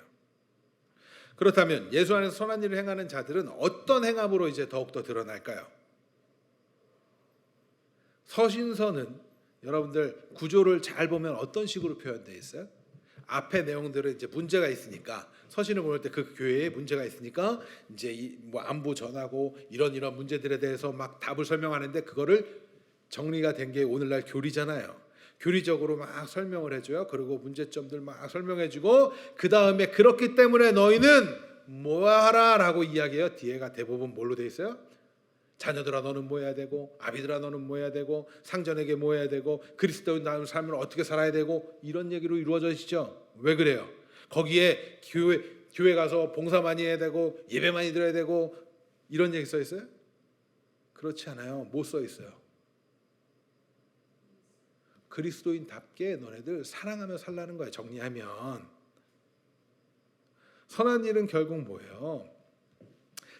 그렇다면 예수 안에서 선한 일을 행하는 자들은 어떤 행함으로 이제 더욱더 드러날까요? 서신서는 여러분들 구조를 잘 보면 어떤 식으로 표현되어 있어요? 앞에 내용들은 이제 문제가 있으니까 서신을 보낼 때 그 교회에 문제가 있으니까 이제 뭐 안부 전하고 이런 문제들에 대해서 막 답을 설명하는데 그거를 정리가 된 게 오늘날 교리잖아요. 교리적으로 막 설명을 해줘요. 그리고 문제점들 막 설명해주고 그 다음에 그렇기 때문에 너희는 뭐하라라고 이야기해요. 뒤에가 대부분 뭘로 돼 있어요? 자녀들아 너는 뭐 해야 되고 아비들아 너는 뭐 해야 되고 상전에게 뭐 해야 되고 그리스도인다운 삶을 어떻게 살아야 되고 이런 얘기로 이루어지죠. 왜 그래요? 거기에 교회 가서 봉사 많이 해야 되고 예배 많이 드려야 되고 이런 얘기 써 있어요? 그렇지 않아요. 뭐 써 있어요? 그리스도인답게 너네들 사랑하며 살라는 거예요. 정리하면 선한 일은 결국 뭐예요?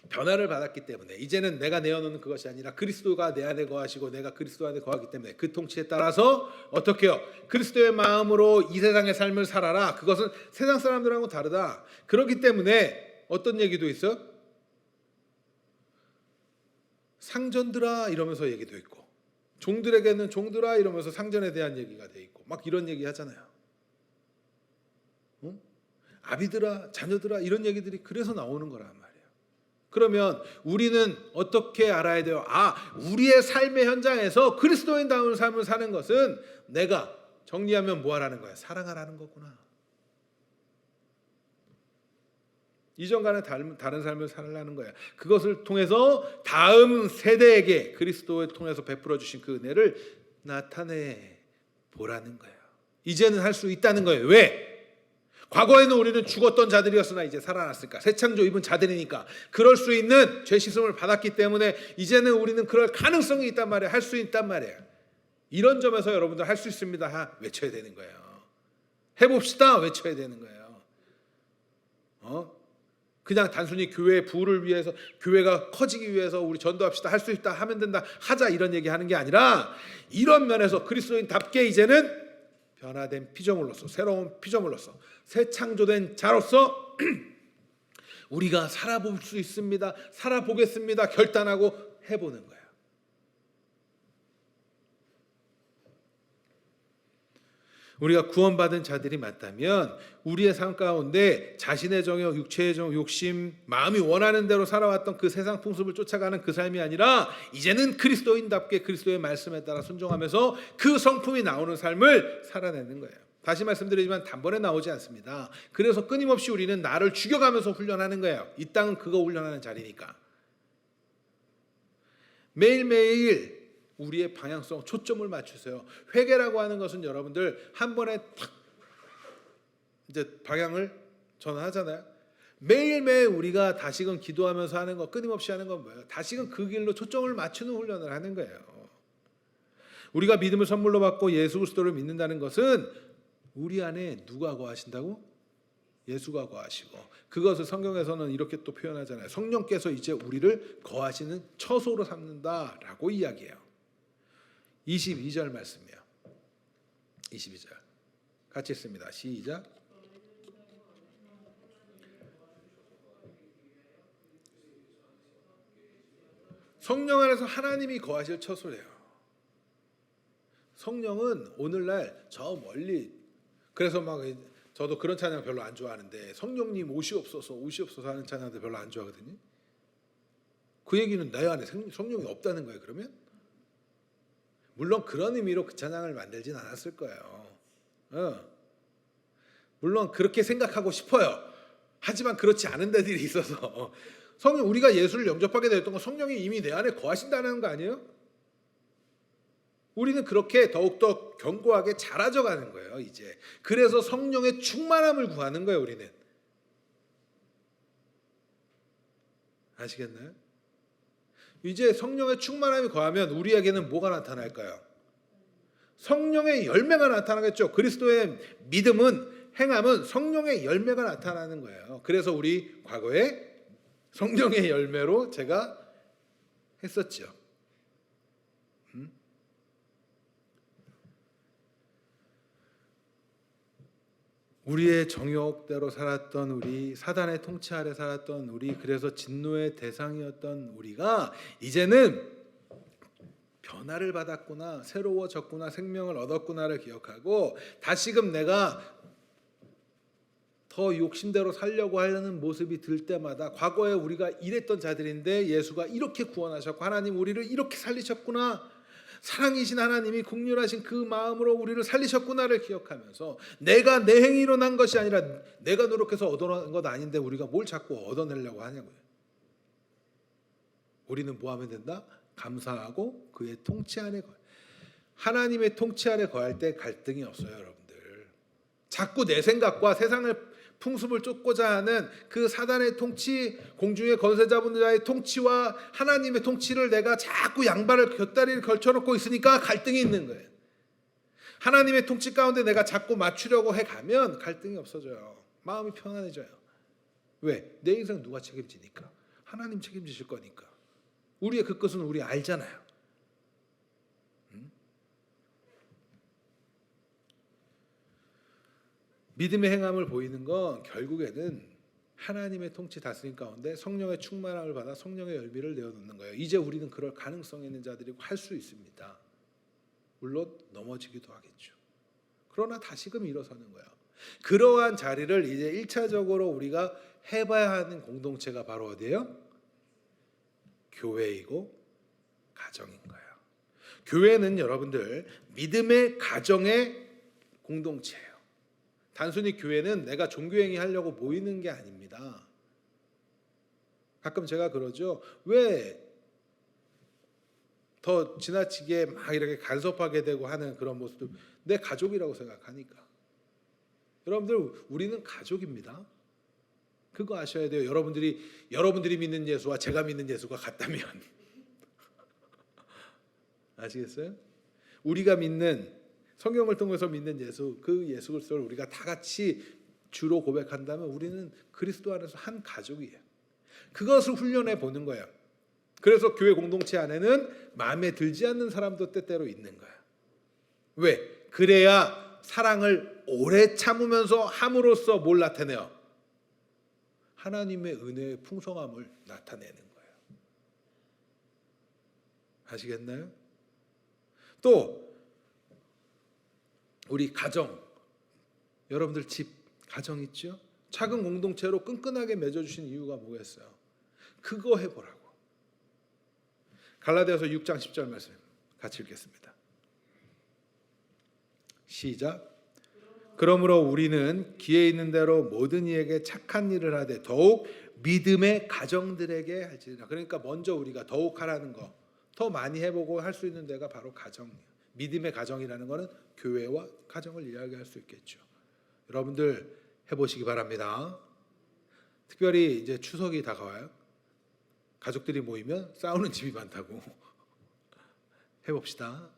변화를 받았기 때문에 이제는 내가 내어놓는 그것이 아니라 그리스도가 내 안에 거하시고 내가 그리스도 안에 거하기 때문에 그 통치에 따라서 어떻게 해요? 그리스도의 마음으로 이 세상의 삶을 살아라. 그것은 세상 사람들하고 다르다. 그렇기 때문에 어떤 얘기도 있어? 상전들아 이러면서 얘기도 있고 종들에게는 종들아 이러면서 상전에 대한 얘기가 돼 있고 막 이런 얘기 하잖아요. 응? 아비들아 자녀들아 이런 얘기들이 그래서 나오는 거란 말이에요. 그러면 우리는 어떻게 알아야 돼요? 우리의 삶의 현장에서 그리스도인다운 삶을 사는 것은 내가 정리하면 뭐 하라는 거야? 사랑하라는 거구나. 이전과는 다른 삶을 살라는 거야. 그것을 통해서 다음 세대에게 그리스도를 통해서 베풀어 주신 그 은혜를 나타내 보라는 거예요. 이제는 할 수 있다는 거예요. 왜? 과거에는 우리는 죽었던 자들이었으나 이제 살아났을까? 새 창조 입은 자들이니까 그럴 수 있는 죄 씻음을 받았기 때문에 이제는 우리는 그럴 가능성이 있단 말이에요. 할 수 있단 말이에요. 이런 점에서 여러분들 할 수 있습니다. 외쳐야 되는 거예요. 해봅시다. 외쳐야 되는 거예요. 그냥 단순히 교회의 부를 위해서 교회가 커지기 위해서 우리 전도합시다. 할 수 있다. 하면 된다. 하자 이런 얘기하는 게 아니라 이런 면에서 그리스도인답게 이제는 변화된 피조물로서 새로운 피조물로서 새 창조된 자로서 우리가 살아볼 수 있습니다. 살아보겠습니다. 결단하고 해보는 거예요. 우리가 구원받은 자들이 맞다면 우리의 삶 가운데 자신의 정욕, 육체의 정욕, 욕심, 마음이 원하는 대로 살아왔던 그 세상 풍습을 쫓아가는 그 삶이 아니라 이제는 그리스도인답게 그리스도의 말씀에 따라 순종하면서 그 성품이 나오는 삶을 살아내는 거예요. 다시 말씀드리지만 단번에 나오지 않습니다. 그래서 끊임없이 우리는 나를 죽여가면서 훈련하는 거예요. 이 땅은 그거 훈련하는 자리니까. 매일매일 우리의 방향성, 초점을 맞추세요. 회개라고 하는 것은 여러분들 한 번에 탁 이제 방향을 전환하잖아요. 매일매일 우리가 다시금 기도하면서 하는 거, 끊임없이 하는 건 뭐예요? 다시금 그 길로 초점을 맞추는 훈련을 하는 거예요. 우리가 믿음을 선물로 받고 예수 그리스도를 믿는다는 것은 우리 안에 누가 거하신다고? 예수가 거하시고, 그것을 성경에서는 이렇게 또 표현하잖아요. 성령께서 이제 우리를 거하시는 처소로 삼는다라고 이야기해요. 22절 말씀이에요. 22절 같이 읽습니다. 시작. 성령 안에서 하나님이 거하실 처소래요. 성령은 오늘날 저 멀리, 그래서 막 저도 그런 찬양 별로 안 좋아하는데, 성령님 오시옵소서 오시옵소서 하는 찬양들 별로 안 좋아하거든요. 그 얘기는 내 안에 성령이 없다는 거예요. 그러면 물론 그런 의미로 그 찬양을 만들진 않았을 거예요. 물론 그렇게 생각하고 싶어요. 하지만 그렇지 않은 데들이 있어서 성령, 우리가 예수를 영접하게 되었던 건 성령이 이미 내 안에 거하신다는 거 아니에요? 우리는 그렇게 더욱더 견고하게 자라져 가는 거예요. 이제 그래서 성령의 충만함을 구하는 거예요. 우리는 아시겠나요? 이제 성령의 충만함이 거하면 우리에게는 뭐가 나타날까요? 성령의 열매가 나타나겠죠. 그리스도의 믿음은, 행함은 성령의 열매가 나타나는 거예요. 그래서 우리 과거에 성령의 열매로 제가 했었죠. 우리의 정욕대로 살았던 우리, 사단의 통치 아래 살았던 우리, 그래서 진노의 대상이었던 우리가 이제는 변화를 받았구나, 새로워졌구나, 생명을 얻었구나를 기억하고 다시금 내가 더 욕심대로 살려고 하려는 모습이 들 때마다, 과거에 우리가 이랬던 자들인데 예수가 이렇게 구원하셨고 하나님 우리를 이렇게 살리셨구나, 사랑이신 하나님이 긍휼하신 그 마음으로 우리를 살리셨구나를 기억하면서, 내가 내 행위로 난 것이 아니라 내가 노력해서 얻어낸 것 아닌데 우리가 뭘 자꾸 얻어내려고 하냐고요. 우리는 뭐 하면 된다? 감사하고 그의 통치 안에 하나님의 통치 아래 거할 때 갈등이 없어요. 여러분들 자꾸 내 생각과 세상을 풍습을 쫓고자 하는 그 사단의 통치, 공중의 권세 잡은 자의 통치와 하나님의 통치를 내가 자꾸 양발을 곁다리를 걸쳐놓고 있으니까 갈등이 있는 거예요. 하나님의 통치 가운데 내가 자꾸 맞추려고 해가면 갈등이 없어져요. 마음이 편안해져요. 왜? 내 인생 누가 책임지니까? 하나님 책임지실 거니까. 우리의 그 끝은 우리 알잖아요. 믿음의 행함을 보이는 건 결국에는 하나님의 통치 다스림 가운데 성령의 충만함을 받아 성령의 열매를 내어놓는 거예요. 이제 우리는 그럴 가능성 있는 자들이고 할 수 있습니다. 물론 넘어지기도 하겠죠. 그러나 다시금 일어서는 거예요. 그러한 자리를 이제 1차적으로 우리가 해봐야 하는 공동체가 바로 어디예요? 교회이고 가정인 거예요. 교회는 여러분들 믿음의 가정의 공동체예요. 단순히 교회는 내가 종교행위 하려고 모이는 게 아닙니다. 가끔 제가 그러죠. 왜 더 지나치게 막 이렇게 간섭하게 되고 하는 그런 모습들, 내 가족이라고 생각하니까. 여러분들 우리는 가족입니다. 그거 아셔야 돼요. 여러분들이 믿는 예수와 제가 믿는 예수가 같다면 아시겠어요? 우리가 믿는, 성경을 통해서 믿는 예수, 그 예수 그리스도를 우리가 다 같이 주로 고백한다면 우리는 그리스도 안에서 한 가족이에요. 그것을 훈련해 보는 거예요. 그래서 교회 공동체 안에는 마음에 들지 않는 사람도 때때로 있는 거예요. 왜? 그래야 사랑을 오래 참으면서 함으로써 뭘 나타내요? 하나님의 은혜의 풍성함을 나타내는 거예요. 아시겠나요? 또 우리 가정, 여러분들 집, 가정 있죠? 작은 공동체로 끈끈하게 맺어주신 이유가 뭐겠어요? 그거 해보라고. 갈라디아서 6장 10절 말씀 같이 읽겠습니다. 시작. 그러므로 우리는 기회 있는 대로 모든 이에게 착한 일을 하되 더욱 믿음의 가정들에게 할지니라. 그러니까 먼저 우리가 더욱 하라는 거, 더 많이 해보고 할 수 있는 데가 바로 가정이에요. 믿음의 가정이라는 것은 교회와 가정을 이야기할 수 있겠죠. 여러분들 해보시기 바랍니다. 특별히 이제 추석이 다가와요. 가족들이 모이면 싸우는 집이 많다고. 해봅시다.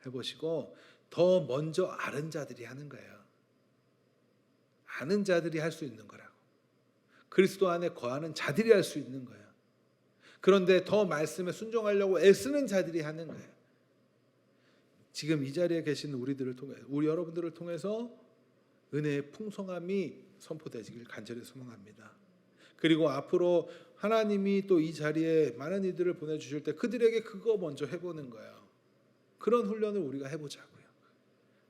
해보시고 더 먼저 아는 자들이 하는 거예요. 아는 자들이 할 수 있는 거라고. 그리스도 안에 거하는 자들이 할 수 있는 거예요. 그런데 더 말씀에 순종하려고 애쓰는 자들이 하는 거예요. 지금 이 자리에 계신 우리들을 통해, 우리 여러분들을 통해서 은혜의 풍성함이 선포되기를 간절히 소망합니다. 그리고 앞으로 하나님이 또 이 자리에 많은 이들을 보내주실 때 그들에게 그거 먼저 해보는 거예요. 그런 훈련을 우리가 해보자고요.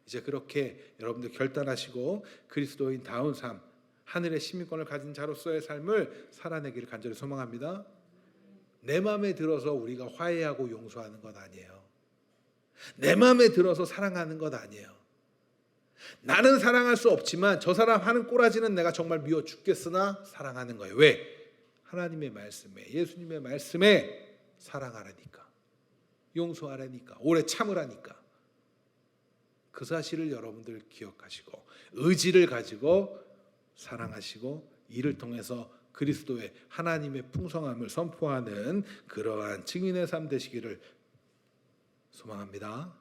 이제 그렇게 여러분들 결단하시고 그리스도인 다운 삶, 하늘의 시민권을 가진 자로서의 삶을 살아내기를 간절히 소망합니다. 내 마음에 들어서 우리가 화해하고 용서하는 것 아니에요. 내 마음에 들어서 사랑하는 것 아니에요. 나는 사랑할 수 없지만 저 사람 하는 꼬라지는 내가 정말 미워 죽겠으나 사랑하는 거예요. 왜? 하나님의 말씀에, 예수님의 말씀에 사랑하라니까, 용서하라니까, 오래 참으라니까. 그 사실을 여러분들 기억하시고 의지를 가지고 사랑하시고 이를 통해서 그리스도의 하나님의 풍성함을 선포하는 그러한 증인의 삶 되시기를 소망합니다.